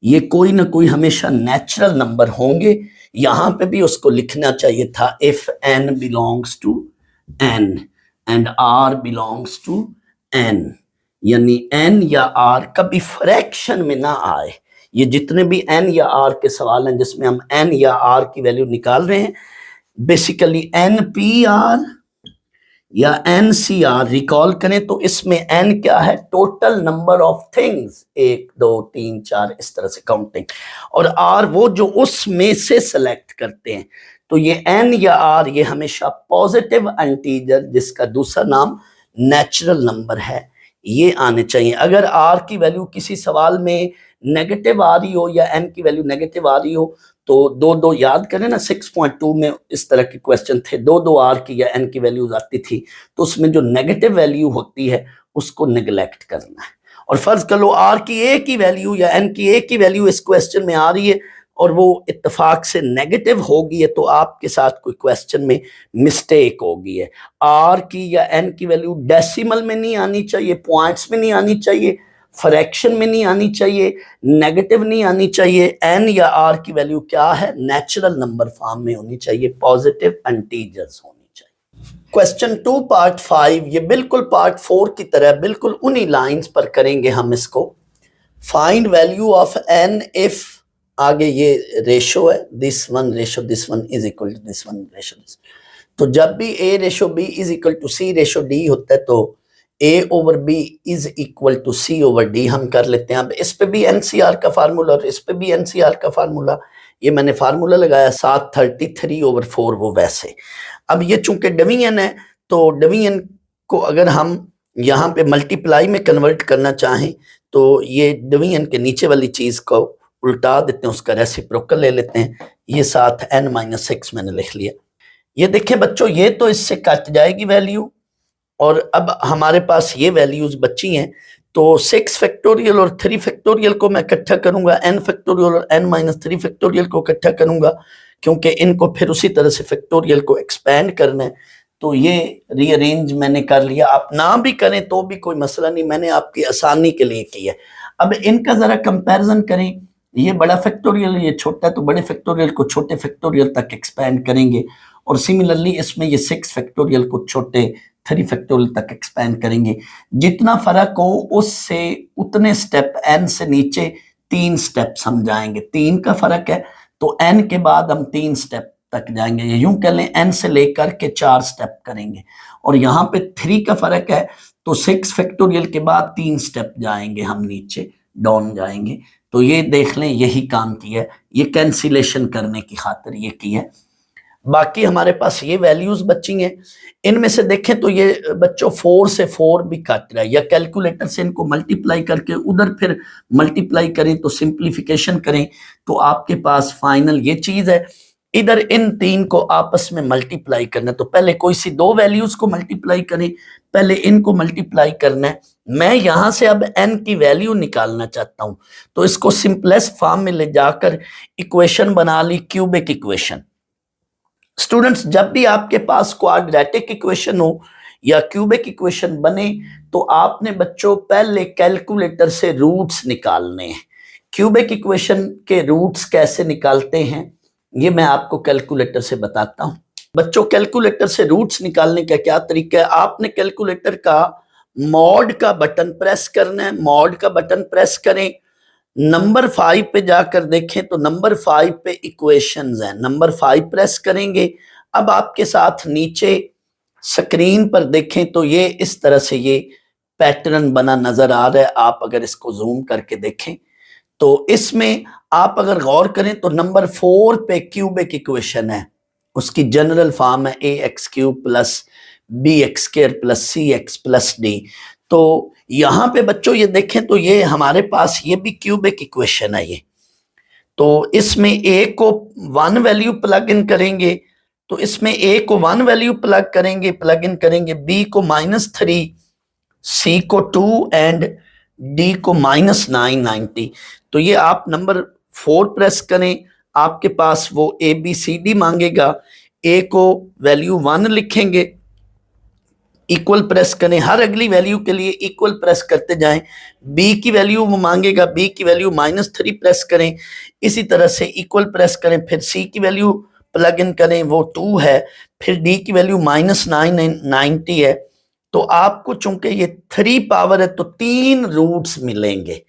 A: ये कोई ना कोई हमेशा नेचुरल नंबर होंगे। यहां पे भी उसको लिखना चाहिए था if n belongs to n and r belongs to n, यानी n या r कभी फ्रैक्शन में ना आए, ये जितने भी एन या आर के सवाल हैं जिसमें हम एन या आर की वैल्यू निकाल रहे हैं, बेसिकली एन पी आर या एनसीआर रिकॉल करें तो इसमें एन क्या है, टोटल नंबर ऑफ थिंग्स, 1 2 3 4 इस तरह से काउंटिंग, और आर वो जो उसमें से सेलेक्ट करते हैं। तो ये एन या आर ये हमेशा पॉजिटिव इंटीजर जिसका दूसरा नाम नेचुरल नंबर है ये आने चाहिए। अगर आर की वैल्यू किसी सवाल में नेगेटिव आ रही हो या एन की वैल्यू नेगेटिव आ रही हो तो 2 याद करें ना, 6.2 में इस तरह के क्वेश्चन थे, 2 आर की या एन की वैल्यूज आती थी, तो उसमें जो नेगेटिव वैल्यू होती है उसको निगलेक्ट करना है। और फर्ज कर लो आर की ए की वैल्यू या एन की ए की वैल्यू इस क्वेश्चन में आ रही है और वो इत्तेफाक से नेगेटिव होगी है, तो आपके साथ कोई क्वेश्चन में मिस्टेक होगी है। आर की या एन की वैल्यू डेसिमल में नहीं आनी चाहिए, पॉइंट्स में नहीं आनी चाहिए, फ्रैक्शन में नहीं आनी चाहिए, नेगेटिव नहीं आनी चाहिए। एन या आर की वैल्यू क्या है, नेचुरल नंबर फॉर्म में होनी चाहिए, पॉजिटिव इंटीजर्स होनी चाहिए। क्वेश्चन 2 पार्ट 5 ये बिल्कुल पार्ट 4 की तरह बिल्कुल उन्हीं लाइंस पर करेंगे हम इसको। Find value of n if, आगे ये रेशो है, this one ratio this one is equal to this one ratio this. तो जब भी a ratio b is equal to c ratio d होता है तो A over b is equal to c over d हम कर लेते हैं। अब इस पे भी एनसीआर का फार्मूला और इस पे भी एनसीआर का फार्मूला, ये मैंने फार्मूला लगाया 733 ओवर 4 वो वैसे। अब ये चूंकि डिवीजन है तो डिवीजन को अगर हम यहाँ पे मल्टीप्लाई में कन्वर्ट करना चाहें तो ये डिवीजन के नीचे वाली चीज को उल्टा देते हैं, उसका रेसिप्रोकल ले लेते हैं। ये 7n-6 मैंने लिख लिया। ये देखें बच्चों, ये तो इससे कट जाएगी वैल्यू और अब हमारे पास ये वैल्यूज बची हैं। तो 6 फैक्टोरियल और 3 फैक्टोरियल को मैं इकट्ठा करूंगा, n फैक्टोरियल और n-3 फैक्टोरियल को इकट्ठा करूंगा क्योंकि इनको फिर उसी तरह से फैक्टोरियल को एक्सपेंड करना है। तो ये रीअरेंज मैंने कर लिया, आप ना भी करें तो भी कोई मसला नहीं, मैंने आपकी आसानी के लिए किया। अब इनका जरा कंपैरिजन करें, ये बड़ा फैक्टोरियल ये छोटा है तो बड़े फैक्टोरियल को छोटे फैक्टोरियल तक एक्सपेंड करेंगे और सिमिलरली इसमें ये 6 फैक्टोरियल को छोटे 3 फैक्टोरियल तक एक्सपेंड करेंगे। जितना फर्क हो उससे उतने स्टेप n से नीचे 3 स्टेप हम जाएंगे। 3 का फर्क है तो n के बाद हम 3 स्टेप तक जाएंगे, यूं कह लें n से लेकर के 4 स्टेप करेंगे। और यहाँ पे 3 का फर्क है तो 6 फैक्टोरियल के बाद 3 स्टेप जाएंगे, हम नीचे डाउन जाएंगे। तो ये देख लें यही काम किया है, ये कैंसिलेशन करने की खातिर ये किया है। बाकी हमारे पास ये वैल्यूज बची हैं, इनमें से देखें तो ये बच्चों 4 से 4 भी कट रहा है, या कैलकुलेटर से इनको मल्टीप्लाई करके उधर फिर मल्टीप्लाई करें तो सिंप्लीफिकेशन करें तो आपके पास फाइनल ये चीज है। इधर इन 3 को आपस में मल्टीप्लाई करना है तो पहले कोई सी 2 वैल्यूज को मल्टीप्लाई करें, पहले इनको मल्टीप्लाई करना है। मैं यहां से अब n की वैल्यू निकालना चाहता हूं तो इसको सिंपलेस्ट फॉर्म में ले जाकर इक्वेशन बना ली, क्यूबिक इक्वेशन। स्टूडेंट्स जब भी आपके पास क्वाड्रेटिक इक्वेशन हो या क्यूबिक इक्वेशन बने तो आपने बच्चों पहले कैलकुलेटर से रूट्स निकालने हैं। क्यूबिक इक्वेशन के रूट्स कैसे निकालते हैं ये मैं आपको कैलकुलेटर से बताता हूं। बच्चों कैलकुलेटर से रूट्स निकालने का क्या तरीका है, आपने कैलकुलेटर का मॉड का बटन प्रेस करना है, मॉड का बटन प्रेस करें, नंबर 5 पे जाकर देखें तो नंबर 5 पे इक्वेशंस हैं, नंबर 5 प्रेस करेंगे। अब आपके साथ नीचे स्क्रीन पर देखें तो ये इस तरह से ये पैटर्न बना नजर आ रहा है। आप अगर इसको जूम करके देखें तो इसमें आप अगर गौर करें तो नंबर 4 पे क्यूबिक इक्वेशन है, उसकी जनरल फॉर्म है ax³ plus bx² plus cx plus d। तो यहां पे बच्चों ये देखें तो ये हमारे पास ये भी क्यूबिक इक्वेशन है ये। तो इसमें a को 1 वैल्यू प्लग इन करेंगे तो इसमें a को 1 वैल्यू प्लग इन करेंगे, b को -3, c को 2 एंड d को -990। तो ये आप नंबर 4 प्रेस करें, आपके पास वो ABCD मांगेगा, a को वैल्यू 1 लिखेंगे, इक्वल प्रेस करें, हर अगली वैल्यू के लिए इक्वल प्रेस करते जाएं। b की वैल्यू वो मांगेगा, b की वैल्यू -3 प्रेस करें, इसी तरह से इक्वल प्रेस करें, फिर c की वैल्यू प्लग इन करें वो 2 है, फिर d की वैल्यू -990 है। तो आपको चूंकि ये 3 पावर है तो 3 रूट्स मिलेंगे।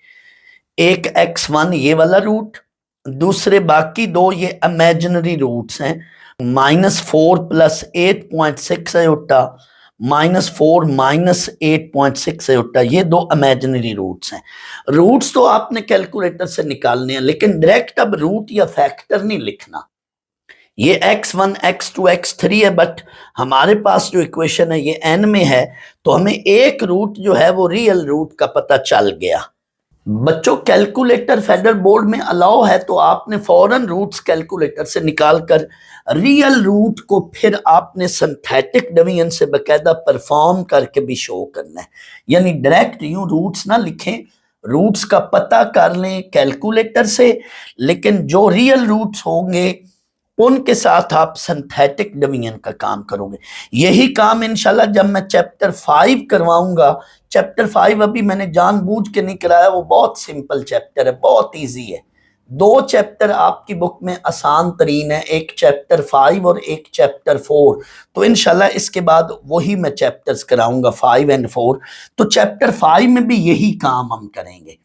A: एक x1 ये वाला रूट, दूसरे बाकी दो ये इमेजिनरी रूट्स हैं, -4 प्लस 8.6 अयोटा, -4 माइनस 8.6 अयोटा, ये दो इमेजिनरी रूट्स हैं। रूट्स तो आपने कैलकुलेटर से निकालने हैं, लेकिन डायरेक्ट अब रूट या फैक्टर नहीं लिखना। ये x1 x2 x3 है, बट हमारे पास जो इक्वेशन है ये n में है, तो हमें एक रूट जो है वो रियल रूट का पता चल गया। बच्चों कैलकुलेटर फेडरल बोर्ड में अलाउ है, तो आपने फौरन रूट्स कैलकुलेटर से निकालकर रियल रूट को फिर आपने सिंथेटिक डिवीजन से बकायदा परफॉर्म करके भी शो करना है। यानी डायरेक्ट यूं रूट्स ना लिखें, रूट्स का पता कर लें कैलकुलेटर से, लेकिन जो रियल रूट्स होंगे उनके साथ आप सिंथेटिक डिवीजन का काम करोगे। यही काम इंशाल्लाह जब मैं चैप्टर 5 करवाऊंगा। चैप्टर 5 अभी मैंने जानबूझ के नहीं कराया, वो बहुत सिंपल चैप्टर है, बहुत इजी है। दो चैप्टर आपकी बुक में आसान तरीन है, एक चैप्टर 5 और एक चैप्टर 4। तो इंशाल्लाह इसके बाद वही मैं चैप्टर्स कराऊंगा 5 और 4। तो चैप्टर 5 में भी यही काम हम करेंगे,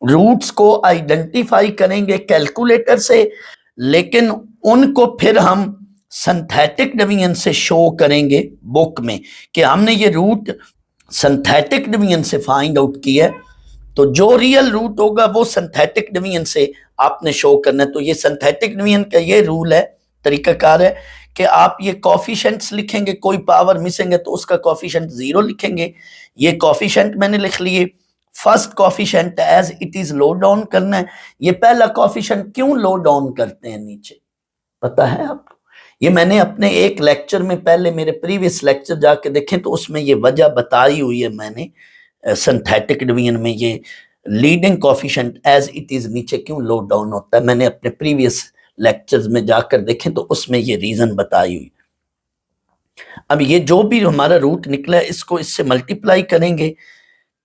A: रूट्स को आइडेंटिफाई करेंगे कैलकुलेटर से, लेकिन उनको फिर हम सिंथेटिक डिवीजन से शो करेंगे बुक में कि हमने ये रूट सिंथेटिक डिवीजन से फाइंड आउट किया है। तो जो रियल रूट होगा वो सिंथेटिक डिवीजन से आपने शो करना है। तो ये सिंथेटिक डिवीजन का ये रूल है, तरीकाकार है कि आप ये कॉफिशेंट्स लिखेंगे, कोई पावर मिसिंग है तो उसका कॉफिशेंट 0 लिखेंगे। ये कॉफिशेंट मैंने लिख लिए, first coefficient as it is लो डाउन करना है। ये पहला कॉफिशेंट क्यों लो डाउन करते हैं नीचे, पता है आपको? ये मैंने अपने एक लेक्चर में, पहले मेरे प्रीवियस लेक्चर जाके देखें तो उसमें ये वजह बताई हुई है मैंने। सिंथेटिक डिवीजन में ये leading coefficient as it is नीचे क्यों लो डाउन होता है, मैंने अपने प्रीवियस लेक्चर्स में जाकर देखें तो उसमें ये रीजन बताई हुई। अब ये जो भी हमारा रूट निकला है इसको इससे मल्टीप्लाई करेंगे,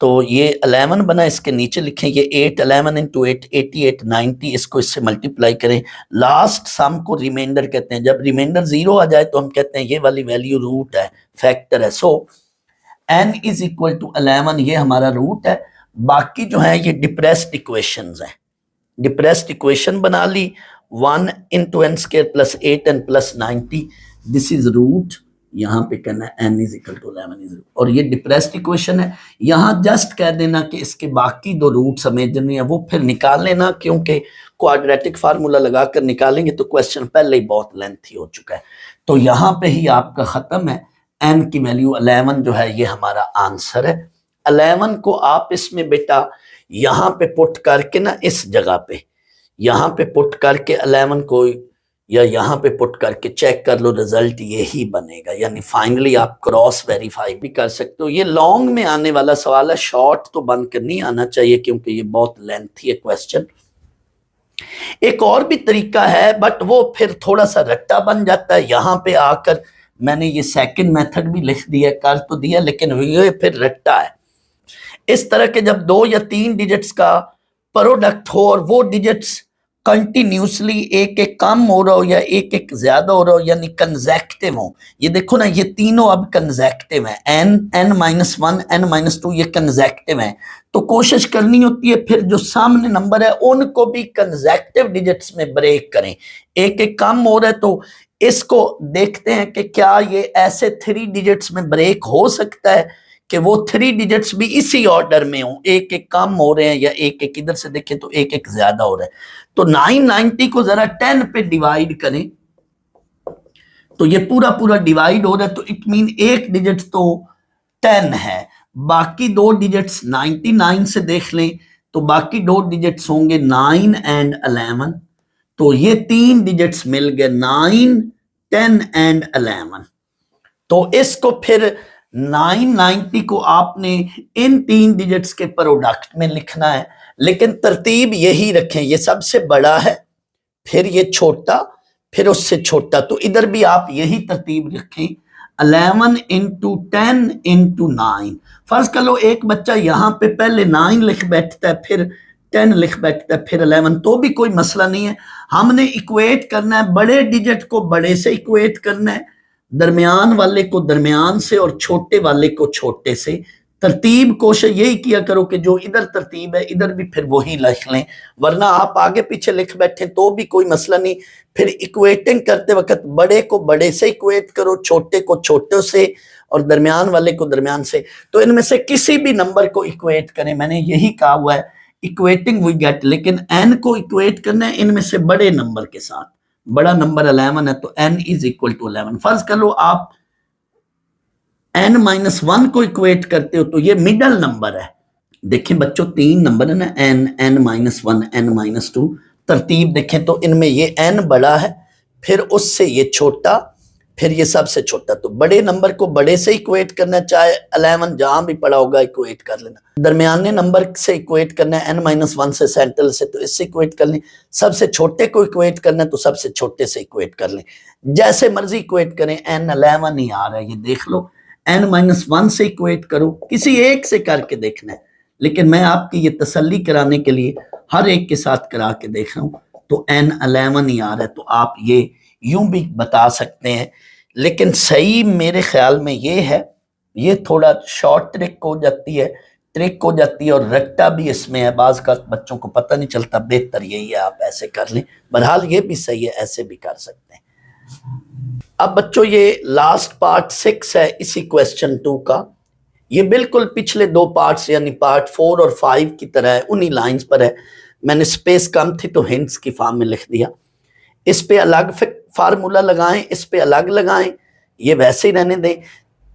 A: तो ये 11 बना, इसके नीचे लिखें ये 8, 11 इंटू 8 88 90, इसको इससे मल्टीप्लाई करें। लास्ट सम को रिमाइंडर कहते हैं। जब रिमाइंडर 0 आ जाए तो हम कहते हैं ये वाली वैल्यू रूट है, फैक्टर है। So n is equal to 11, ये हमारा रूट है। बाकी जो है ये डिप्रेस्ड इक्वेशंस हैं। डिप्रेस्ड इक्वेशन बना ली, 1 into n square plus 8n plus 90, this is root. यहाँ पे कहना है n is equal to 11 is, और ये डिप्रेस्ड इक्वेशन है। यहाँ जस्ट कह देना कि इसके बाकी दो रूट्स इमेजिनरी है, वो फिर निकाल लेना, क्योंकि क्वाड्रेटिक फार्मूला लगाकर निकालेंगे तो क्वेश्चन पहले ही बहुत लेंथी हो चुका है। तो यहाँ पे ही आपका खत्म है। n की वैल्यू 11 जो है ये हमारा आंसर है। 11 को आप इसमें बेटा यहाँ पे पुट करके ना, इस जगह पे यहाँ पे पुट करके 11 को या यहाँ पे पुट करके चेक कर लो, रिजल्ट यही बनेगा। यानी फाइनली आप क्रॉस वेरीफाई भी कर सकते हो। ये लॉन्ग में आने वाला सवाल है, शॉर्ट तो बनकर नहीं आना चाहिए क्योंकि ये बहुत लेंथी है क्वेश्चन। एक और भी तरीका है बट वो फिर थोड़ा सा रट्टा बन जाता है। यहाँ पे आकर मैंने ये सेकंड मेथड भी लिख दिया, कर तो दिया, लेकिन ये फिर रट्टा है। इस तरह के जब 2 या 3 डिजिट्स का प्रोडक्ट हो और वो डिजिट्स कंटिन्यूसली एक एक कम हो रहा हो या एक एक ज्यादा हो रहा हो, यानी कंजेक्टिव हो। ये देखो ना, ये तीनों अब कंजेक्टिव है, n-1 n-2 ये कंजेक्टिव है। तो कोशिश करनी होती है फिर जो सामने नंबर है उनको भी कंजेक्टिव डिजिट्स में ब्रेक करें। एक एक कम हो रहा है तो इसको देखते हैं कि क्या ये ऐसे 3 डिजिट्स में ब्रेक हो सकता है कि वो 3 डिजिट्स भी इसी ऑर्डर में हो, एक एक कम हो रहे हैं या एक एक इधर से देखें तो एक एक ज्यादा हो रहा है। तो 990 को जरा 10 पे डिवाइड करें तो ये पूरा पूरा डिवाइड हो रहा है, तो इट मीन एक डिजिट तो 10 है, बाकी 2 डिजिट्स 99 से देख लें तो बाकी 2 डिजिट्स होंगे 9 एंड 11। तो ये 3 डिजिट्स मिल गए 9, 10 एंड 11। तो इसको फिर 990 को आपने इन 3 डिजिट्स के प्रोडक्ट में लिखना है, लेकिन तरतीब यही रखें, ये सबसे बड़ा है, फिर ये छोटा, फिर उससे छोटा। तो इधर भी आप यही तरतीब रखें, 11 इंटू 10 इंटू 9। फर्ज कर लो एक बच्चा यहाँ पे पहले 9 लिख बैठता है, फिर 10 लिख बैठता है, फिर 11, तो भी कोई मसला नहीं है। हमने इक्वेट करना है, बड़े डिजिट को बड़े से इक्वेट करना है, दरमियान वाले को दरमियान से और छोटे वाले को छोटे से, तरतीब कोशिश यही किया करो कि जो इधर तरतीब है इधर भी फिर वही लिख लें, वरना आप आगे पीछे लिख बैठे तो भी कोई मसला नहीं। फिर इक्वेटिंग करते वक्त बड़े को बड़े से इक्वेट करो, छोटे को छोटे से और दरमियान वाले को दरमियान से। तो इनमें से किसी भी नंबर को इक्वेट करें, मैंने यही कहा हुआ है इक्वेटिंग वी गेट, लेकिन n को इक्वेट करना है इनमें से बड़े नंबर के साथ। बड़ा नंबर 11 है तो n इज इक्वल टू 11। फर्ज कर लो आप n-1 को इक्वेट करते हो तो ये मिडल नंबर है। देखिए बच्चों 3 नंबर है ना, n, n-1, n-2। तरतीब देखें तो इनमें ये n बड़ा है, फिर उससे ये छोटा, फिर ये सबसे छोटा। तो बड़े नंबर को बड़े से इक्वेट करना, चाहे 11 जहां भी पड़ा होगा इक्वेट कर लेना। दरमियाने नंबर से इक्वेट करना है n-1 से, सेंट्रल से, तो इससे इक्वेट कर लें। सबसे छोटे को इक्वेट करना है तो सबसे छोटे से इक्वेट कर लें, जैसे मर्जी इक्वेट करें। n11 ही आ रहा है, ये देख लो। n-1 से इक्वेट करो, किसी एक से करके देखना है, लेकिन मैं आपकी ये तसल्ली कराने के लिए हर एक के साथ करा के देख रहा हूं। तो n11 ही आ रहा है, तो आप ये यूं भी बता सकते हैं, लेकिन सही मेरे ख्याल में ये है। ये थोड़ा शॉर्ट ट्रिक हो जाती है, और रट्टा भी इसमें है, बाज का बच्चों को पता नहीं चलता। बेहतर यही है आप ऐसे कर लें। बहरहाल ये भी सही है, ऐसे भी कर सकते हैं। अब बच्चों ये लास्ट पार्ट 6 है इसी क्वेश्चन 2 का। ये बिल्कुल पिछले 2 पार्ट्स यानी पार्ट 4 और 5 की तरह है, उन्हीं लाइंस पर है। मैंने स्पेस कम थी तो हिंट्स की फॉर्म में लिख दिया। इस पे अलग फार्मूला लगाएं, इस पे अलग लगाएं, ये वैसे ही रहने दें।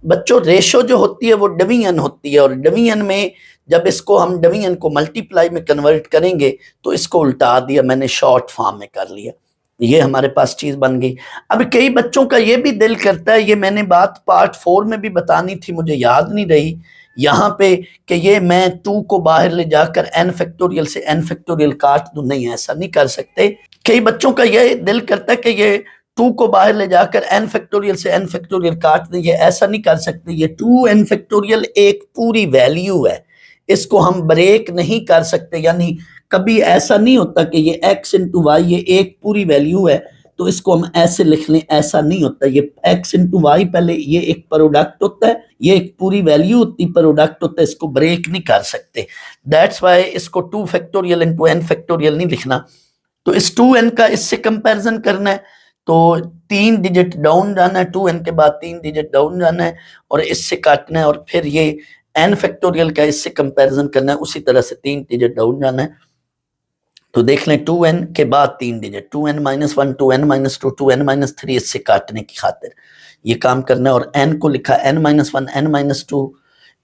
A: बच्चों रेशो जो होती है वो डिवीजन होती है, और डिवीजन में जब इसको हम डिवीजन को मल्टीप्लाई में कन्वर्ट करेंगे तो इसको उल्टा दिया, मैंने शॉर्ट फॉर्म में कर लिया, ये हमारे पास चीज बन गई। अब कई बच्चों का ये भी दिल करता है, ये मैंने बात पार्ट 4 में भी बतानी थी, मुझे याद नहीं रही यहाँ पे, कि ये मैं 2 को बाहर ले जाकर n फैक्टोरियल से n फैक्टोरियल काट दूं। नहीं, ऐसा नहीं कर सकते। कई बच्चों का ये दिल करता है कि ये 2 को बाहर ले जाकर n फैक्टोरियल से n फैक्टोरियल काट दें, ये ऐसा नहीं कर सकते। ये 2n फैक्टोरियल एक पूरी वैल्यू है, इसको हम ब्रेक नहीं कर सकते। यानी कभी ऐसा नहीं होता कि ये x इंटू वाई ये एक पूरी वैल्यू है तो इसको हम ऐसे लिख लें, ऐसा नहीं होता। ये x इंटू वाई पहले ये एक प्रोडक्ट होता है, ये एक पूरी वैल्यू होती है, प्रोडक्ट होता है, इसको ब्रेक नहीं कर सकते। दैट्स वाई इसको 2 फैक्टोरियल इंटू n फैक्टोरियल नहीं लिखना। तो इस 2n का इससे कंपैरिजन करना है तो 3 डिजिट डाउन जाना है, 2n के बाद 3 डिजिट डाउन जाना है और इससे काटना है, और फिर ये n फैक्टोरियल का इससे कंपैरिजन करना है, उसी तरह से 3 डिजिट डाउन जाना है। तो देख लें 2n के बाद 3 डिजिट, 2n-1, 2n-2, 2n-3, इससे काटने की खातिर ये काम करना है। और n को लिखा n-1, n-2,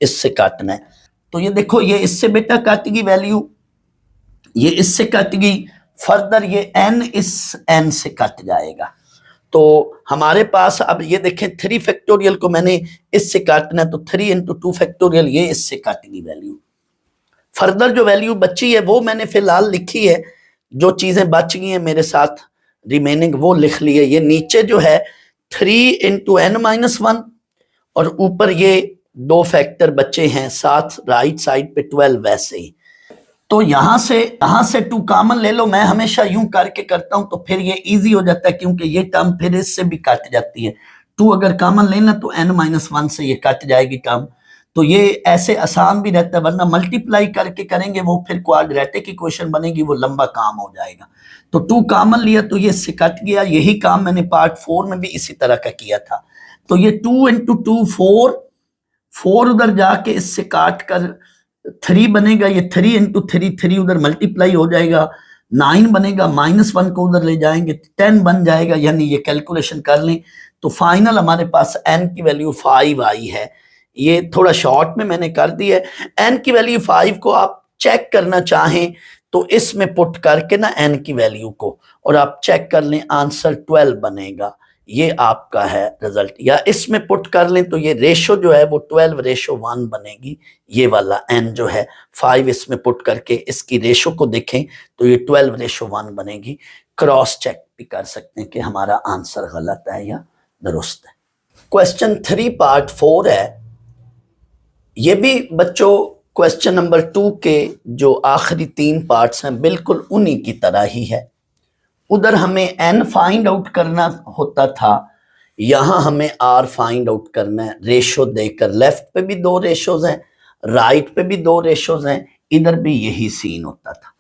A: इससे काटना है। तो ये देखो, ये इससे बेटा काट गई वैल्यू, ये इससे कट गई, फर्दर ये n इस n से कट जाएगा। तो हमारे पास अब ये देखें 3 फैक्टोरियल को मैंने इससे काटना है, तो 3 इंटू 2 फैक्टोरियल ये इससे कट गई वैल्यू। फर्दर जो वैल्यू बची है वो मैंने फिलहाल लिखी है, जो चीजें बच गई हैं मेरे साथ रिमेनिंग वो लिख ली है। ये नीचे जो है 3 इंटू n-1 और ऊपर ये 2 फैक्टर बचे हैं, साथ राइट साइड पे 12 वैसे ही। तो यहां से 2 कॉमन ले लो, मैं हमेशा यूं करके करता हूं तो फिर ये इजी हो जाता है, क्योंकि ये टर्म फिर इससे भी कट जाती है। 2 अगर कॉमन लेना तो n-1 से ये कट जाएगी टर्म, तो ये ऐसे आसान भी रहता है, वरना मल्टीप्लाई करके करेंगे वो फिर क्वाड्रेटिक इक्वेशन बनेगी, वो लंबा काम हो जाएगा। तो 2 कॉमन लिया तो ये इससे कट गया। यही काम मैंने पार्ट 4 में भी इसी तरह का किया था। तो ये 2 इंटू 2 4 उधर जाके इससे काट कर 3 बनेगा, ये 3 इंटू 3 उधर मल्टीप्लाई हो जाएगा, 9 बनेगा, -1 को उधर ले जाएंगे 10 बन जाएगा। यानी ये कैलकुलेशन कर लें तो फाइनल हमारे पास n की वैल्यू 5 आई है। ये थोड़ा शॉर्ट में मैंने कर दिया है। n की वैल्यू 5 को आप चेक करना चाहें तो इसमें पुट करके ना n की वैल्यू को, और आप चेक कर लें आंसर 12 बनेगा, ये आपका है रिजल्ट। या इसमें पुट कर लें तो ये रेशो जो है वो 12:1 बनेगी, ये वाला n जो है 5 इसमें पुट करके इसकी रेशो को देखें तो ये 12:1 बनेगी। क्रॉस चेक भी कर सकते हैं कि हमारा आंसर गलत है या दुरुस्त है। क्वेश्चन 3 पार्ट 4 है। ये भी बच्चों क्वेश्चन नंबर 2 के जो आखिरी 3 पार्ट्स हैं बिल्कुल उन्हीं की तरह ही है। उधर हमें n फाइंड आउट करना होता था, यहाँ हमें r फाइंड आउट करना है रेशो देकर। लेफ्ट पे भी 2 रेशोज हैं, राइट पे भी 2 रेशोज हैं, इधर भी यही सीन होता था।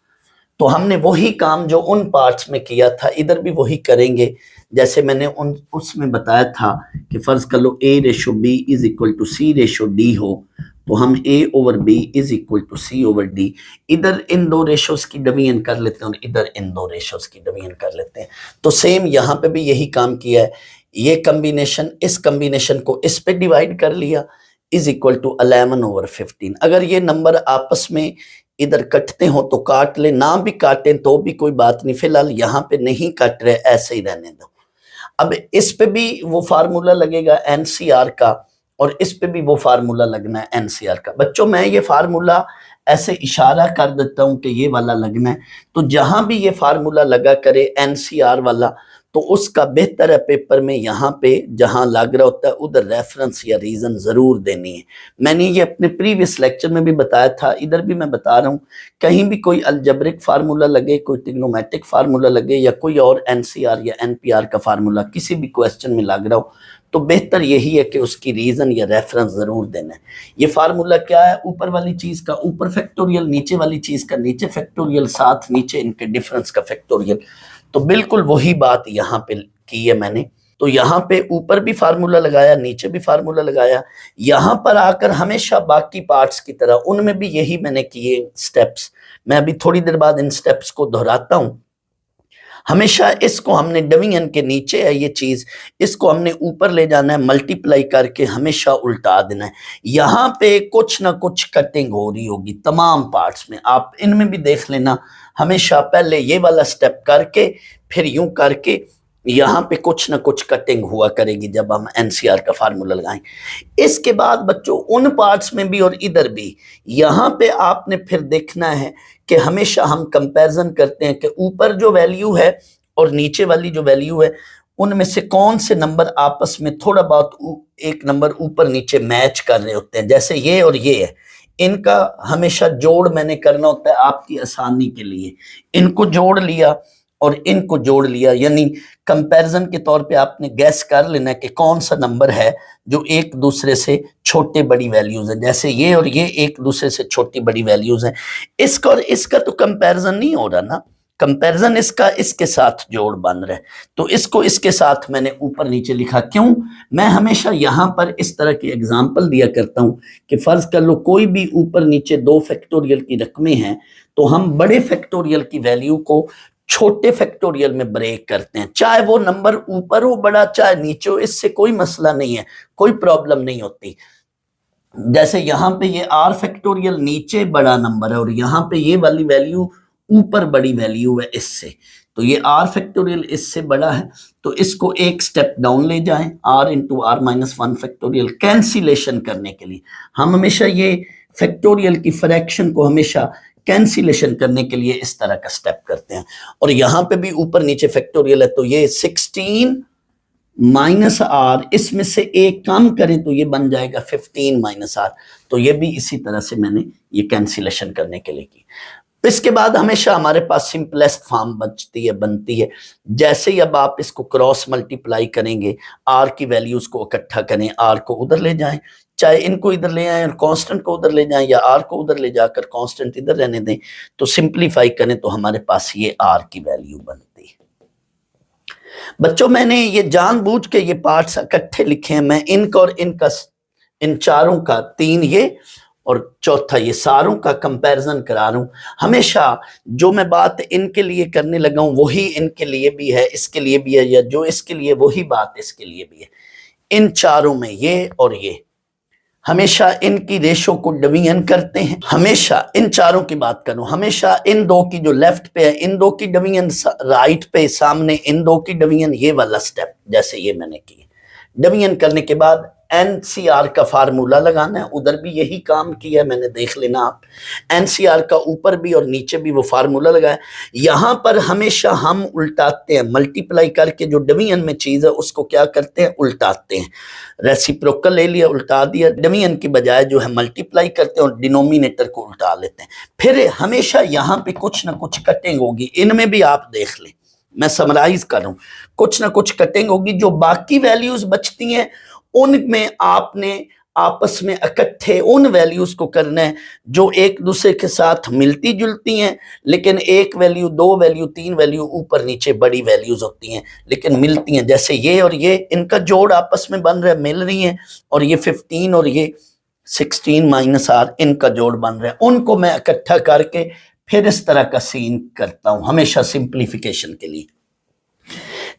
A: तो हमने वही काम जो उन पार्ट्स में किया था इधर भी वही करेंगे। जैसे मैंने उसमें बताया था कि फर्ज कर लो A/B is equal to C/D हो, तो हम A/B is equal to C/D, इधर इन 2 रेशोज की डिवीजन कर लेते हैं और इधर इन 2 रेशोज की डिवीजन कर लेते हैं। तो सेम यहाँ पे भी यही काम किया है, ये कम्बिनेशन इस कम्बिनेशन को इस पे डिवाइड कर लिया इज इक्वल टू 11/15। अगर ये नंबर आपस में इधर कटते हो तो काट ले, ना भी काटे तो भी कोई बात नहीं, फिलहाल यहाँ पे नहीं कट रहे, ऐसे ही रहने दो। अब इस पे भी वो फार्मूला लगेगा एनसीआर का और इस पे भी वो फार्मूला लगना है एनसीआर का। बच्चों मैं ये फार्मूला ऐसे इशारा कर देता हूं कि ये वाला लगना है, तो जहां भी ये फार्मूला लगा करे एनसीआर वाला, तो उसका बेहतर है पेपर में यहाँ पे जहां लग रहा होता है उधर रेफरेंस या रीजन जरूर देनी है। मैंने ये अपने प्रीवियस लेक्चर में भी बताया था, इधर भी मैं बता रहा हूँ, कहीं भी कोई अलजेब्रिक फार्मूला लगे, कोई ट्रिग्नोमेट्रिक फार्मूला लगे या कोई और एनसीआर या एनपीआर का फार्मूला किसी भी क्वेश्चन में लग रहा हो, तो बेहतर यही है कि उसकी रीजन या रेफरेंस जरूर देना है। ये फार्मूला क्या है, ऊपर वाली चीज का ऊपर फैक्टोरियल, नीचे वाली चीज का नीचे फैक्टोरियल, साथ नीचे इनके डिफरेंस का फैक्टोरियल। तो बिल्कुल वही बात यहाँ पे की है मैंने। तो यहाँ पे ऊपर भी फार्मूला लगाया, नीचे भी फार्मूला लगाया, यहाँ पर आकर हमेशा बाकी पार्ट्स की तरह उनमें भी यही मैंने किए स्टेप्स। मैं अभी थोड़ी देर बाद इन स्टेप्स को दोहराता हूं। हमेशा इसको हमने डिवीजन के नीचे है ये चीज, इसको हमने ऊपर ले जाना है, मल्टीप्लाई करके हमेशा उल्टा देना है। यहाँ पे कुछ ना कुछ कटिंग हो रही होगी तमाम पार्ट्स में, आप इनमें भी देख लेना। हमेशा पहले ये वाला स्टेप करके फिर यूं करके यहाँ पे कुछ ना कुछ कटिंग हुआ करेगी जब हम एनसीआर का फार्मूला लगाएं। इसके बाद बच्चों उन पार्ट्स में भी और इधर भी यहाँ पे आपने फिर देखना है कि हमेशा हम कंपैरिजन करते हैं कि ऊपर जो वैल्यू है और नीचे वाली जो वैल्यू है उनमें से कौन से नंबर आपस में थोड़ा बहुत एक नंबर ऊपर नीचे मैच कर रहे होते हैं। जैसे ये और ये है, इनका हमेशा जोड़ मैंने करना होता है आपकी आसानी के लिए। इनको जोड़ लिया और इनको जोड़ लिया, यानी कंपैरिजन के तौर पे आपने गैस कर लेना कि कौन सा नंबर है जो एक दूसरे से छोटे बड़ी वैल्यूज है। जैसे ये और ये एक दूसरे से छोटी बड़ी वैल्यूज हैं, इसका और इसका तो कंपैरिजन नहीं हो रहा ना, कंपैरिजन इसका इसके साथ जोड़ बन रहा है। तो इसको इसके साथ मैंने ऊपर नीचे लिखा। क्यों? मैं हमेशा यहाँ पर इस तरह की एग्जाम्पल दिया करता हूँ कि फर्ज कर लो कोई भी ऊपर नीचे 2 फैक्टोरियल की रकमें हैं, तो हम बड़े फैक्टोरियल की वैल्यू को छोटे फैक्टोरियल में ब्रेक करते हैं, चाहे वो नंबर ऊपर हो बड़ा चाहे नीचे हो, इससे कोई मसला नहीं है, कोई प्रॉब्लम नहीं होती। जैसे यहाँ पे ये r फैक्टोरियल नीचे बड़ा नंबर है और यहाँ पे ये वाली वैल्यू ऊपर बड़ी वैल्यू है इससे, तो ये r फैक्टोरियल इससे बड़ा है, तो इसको एक स्टेप डाउन ले जाएं, r into r minus 1 factorial. Cancellation करने के लिए हम हमेशा ये फैक्टोरियल की फ्रैक्शन को हमेशा कैंसिलेशन करने के लिए इस तरह का स्टेप करते हैं। और यहाँ पे भी ऊपर नीचे फैक्टोरियल है, तो ये 16 माइनस r, इसमें से एक कम करें तो ये बन जाएगा 15 माइनस r। तो ये भी इसी तरह से मैंने ये कैंसिलेशन करने के लिए की। इसके बाद हमेशा हमारे पास सिंपलेस्ट फॉर्म बनती है। जैसे ही अब आप इसको क्रॉस मल्टीप्लाई करेंगे, r की वैल्यूज को इकट्ठा करें, r को उधर ले जाएं, चाहे इनको इधर ले आए और कांस्टेंट को उधर ले जाएं, या r को उधर ले जाकर कांस्टेंट इधर रहने दें, तो सिंपलीफाई करें तो हमारे पास ये r की वैल्यू बनती है। बच्चों मैंने ये जानबूझ के ये पार्ट्स इकट्ठे लिखे हैं, मैं इनका और इनका, इन चारों का, 3 ये और चौथा ये, सारों का कंपैरिजन करा रहा हूं। हमेशा जो मैं बात इनके लिए करने लगा हूं वही इनके लिए भी है, इसके लिए भी है, या जो इसके लिए वही बात इसके लिए भी है। इन चारों में ये और ये हमेशा इनकी रेशो को डिवीजन करते हैं। हमेशा इन चारों की बात करूं, हमेशा इन 2 की जो लेफ्ट पे है इन 2 की डिवीजन, राइट पे सामने इन 2 की डिवीजन, ये वाला स्टेप जैसे ये मैंने की। डिवीजन करने के बाद एनसीआर का फार्मूला लगाना है, उधर भी यही काम किया है मैंने, देख लेना आप। एनसीआर का ऊपर भी और नीचे भी वो फार्मूला लगाया। यहाँ पर हमेशा हम उल्टाते हैं, मल्टीप्लाई करके जो डिवीजन में चीज है उसको क्या करते हैं, उल्टाते हैं। रेसिप्रोकल ले लिया, उल्टा दिया, डिवीजन की बजाय जो है मल्टीप्लाई करते हैं और डिनोमिनेटर को उल्टा लेते हैं। फिर हमेशा यहाँ पे कुछ ना कुछ कटिंग होगी, इनमें भी आप देख लें, मैं समराइज कर रहा हूँ, कुछ ना कुछ कटिंग होगी। जो बाकी वैल्यूज बचती हैं उनमें आपने आपस में इकट्ठे उन वैल्यूज को करना है जो एक दूसरे के साथ मिलती जुलती हैं, लेकिन एक वैल्यू, दो वैल्यू, तीन वैल्यू ऊपर नीचे बड़ी वैल्यूज होती हैं लेकिन मिलती हैं। जैसे ये और ये, इनका जोड़ आपस में बन रहा है, मिल रही हैं, और ये 15 और ये 16 माइनस आर, इनका जोड़ बन रहा है। उनको मैं इकट्ठा करके फिर इस तरह का सीन करता हूं, हमेशा सिंप्लीफिकेशन के लिए।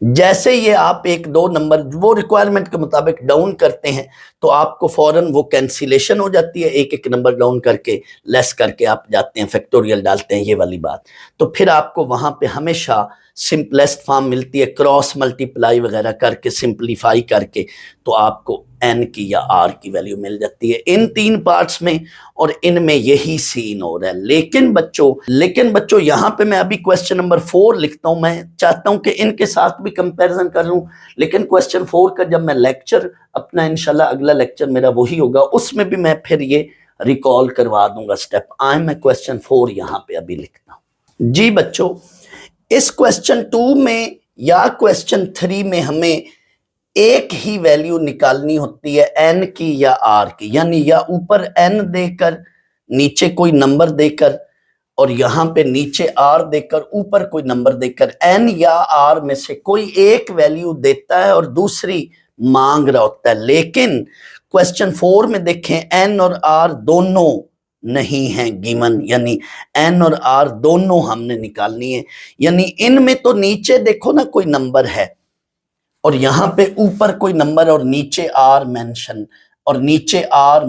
A: जैसे ये आप एक दो नंबर वो रिक्वायरमेंट के मुताबिक डाउन करते हैं तो आपको फौरन वो कैंसिलेशन हो जाती है, एक एक नंबर डाउन करके लेस करके आप जाते हैं, फैक्टोरियल डालते हैं, ये वाली बात। तो फिर आपको वहां पे हमेशा सिंपलेस्ट फॉर्म मिलती है, क्रॉस मल्टीप्लाई वगैरह करके सिंप्लीफाई करके तो आपको एन की या आर की वैल्यू मिल जाती है इन तीन पार्ट्स में, और इनमें यही सीन हो रहा है। लेकिन बच्चों यहां पे मैं अभी क्वेश्चन नंबर 4 लिखता हूं, मैं चाहता हूं कि इनके साथ भी कंपैरिजन कर लूं, लेकिन क्वेश्चन 4 का जब मैं लेक्चर अपना, इंशाल्लाह अगला लेक्चर मेरा वही होगा, उसमें भी मैं फिर ये रिकॉल करवा दूंगा स्टेप। आए मैं क्वेश्चन 4 यहां पे अभी लिखता हूं। जी बच्चों, इस क्वेश्चन 2 में या क्वेश्चन 3 में हमें एक ही वैल्यू निकालनी होती है एन की या आर की, यानी या ऊपर एन देकर नीचे कोई नंबर देकर, और यहां पे नीचे आर देकर ऊपर कोई नंबर देकर, एन या आर में से कोई एक वैल्यू देता है और दूसरी मांग रहा होता है। लेकिन क्वेश्चन 4 में देखें एन और आर दोनों नहीं है गिवन, यानी एन और आर दोनों हमने निकालनी है। यानी इनमें तो नीचे देखो ना कोई नंबर है और यहां पे ऊपर कोई नंबर और नीचे आर मेंशन, और नीचे आर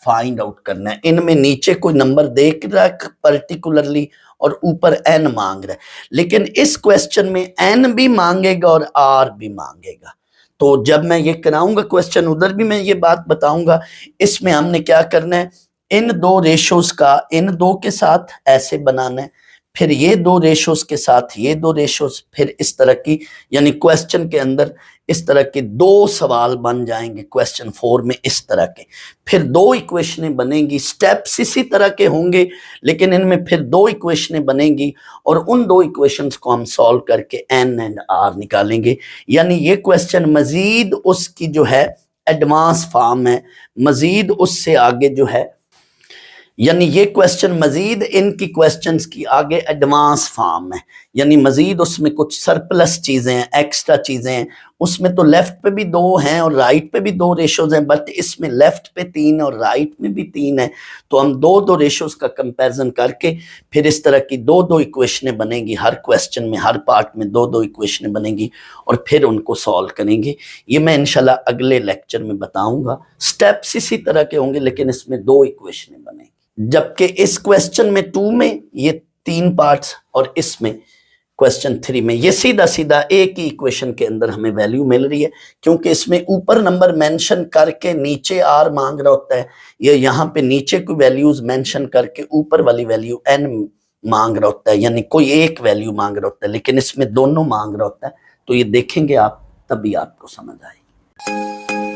A: फाइंड आउट करना है। इनमें नीचे कोई नंबर देख रहा है पर्टिकुलरली और ऊपर एन मांग रहा है, लेकिन इस क्वेश्चन में एन भी मांगेगा और आर भी मांगेगा। तो जब मैं ये कराऊंगा क्वेश्चन, उधर भी मैं ये बात बताऊंगा। इसमें हमने क्या करना है, इन दो रेशोज का इन दो के साथ ऐसे बनाना है, फिर ये दो रेशोज के साथ ये दो रेशोज, फिर इस तरह की, यानी क्वेश्चन के अंदर इस तरह के दो सवाल बन जाएंगे क्वेश्चन 4 में इस तरह के, फिर दो इक्वेशनें बनेंगी, स्टेप्स इसी तरह के होंगे लेकिन इनमें फिर दो इक्वेशनें बनेंगी और उन दो इक्वेशंस को हम सॉल्व करके एन एंड आर निकालेंगे। यानी ये क्वेश्चन मजीद उसकी जो है एडवांस फॉर्म है, मजीद उससे आगे जो है, यानी ये क्वेश्चन मजीद इनकी क्वेश्चंस की आगे एडवांस फॉर्म है, यानी मजीद उसमें कुछ सरप्लस चीजें हैं, एक्स्ट्रा चीजें हैं। उसमें तो लेफ्ट पे भी दो हैं और राइट पे भी दो रेशोज हैं, बट इसमें लेफ्ट पे 3 और राइट में भी 3 है। तो हम दो दो रेशोज का कंपैरिजन करके फिर इस तरह की दो दो इक्वेशनें बनेंगी, हर क्वेश्चन में हर पार्ट में दो दो इक्वेशनें बनेंगी और फिर उनको सॉल्व करेंगे। ये मैं इंशाल्लाह अगले लेक्चर में बताऊंगा। स्टेप्स इसी तरह के होंगे लेकिन इसमें दो इक्वेशनें बनेंगी, जबकि इस क्वेश्चन में 2 में ये 3 पार्ट्स और इसमें क्वेश्चन 3 में ये सीधा सीधा एक ही इक्वेशन के अंदर हमें वैल्यू मिल रही है, क्योंकि इसमें ऊपर नंबर मेंशन करके नीचे आर मांग रहा होता है, ये यहाँ पे नीचे कोई वैल्यूज मेंशन करके ऊपर वाली वैल्यू एन मांग रहा होता है, यानी कोई एक वैल्यू मांग रहा होता है, लेकिन इसमें दोनों मांग रहा होता है। तो ये देखेंगे आप, तभी आपको समझ आएगी।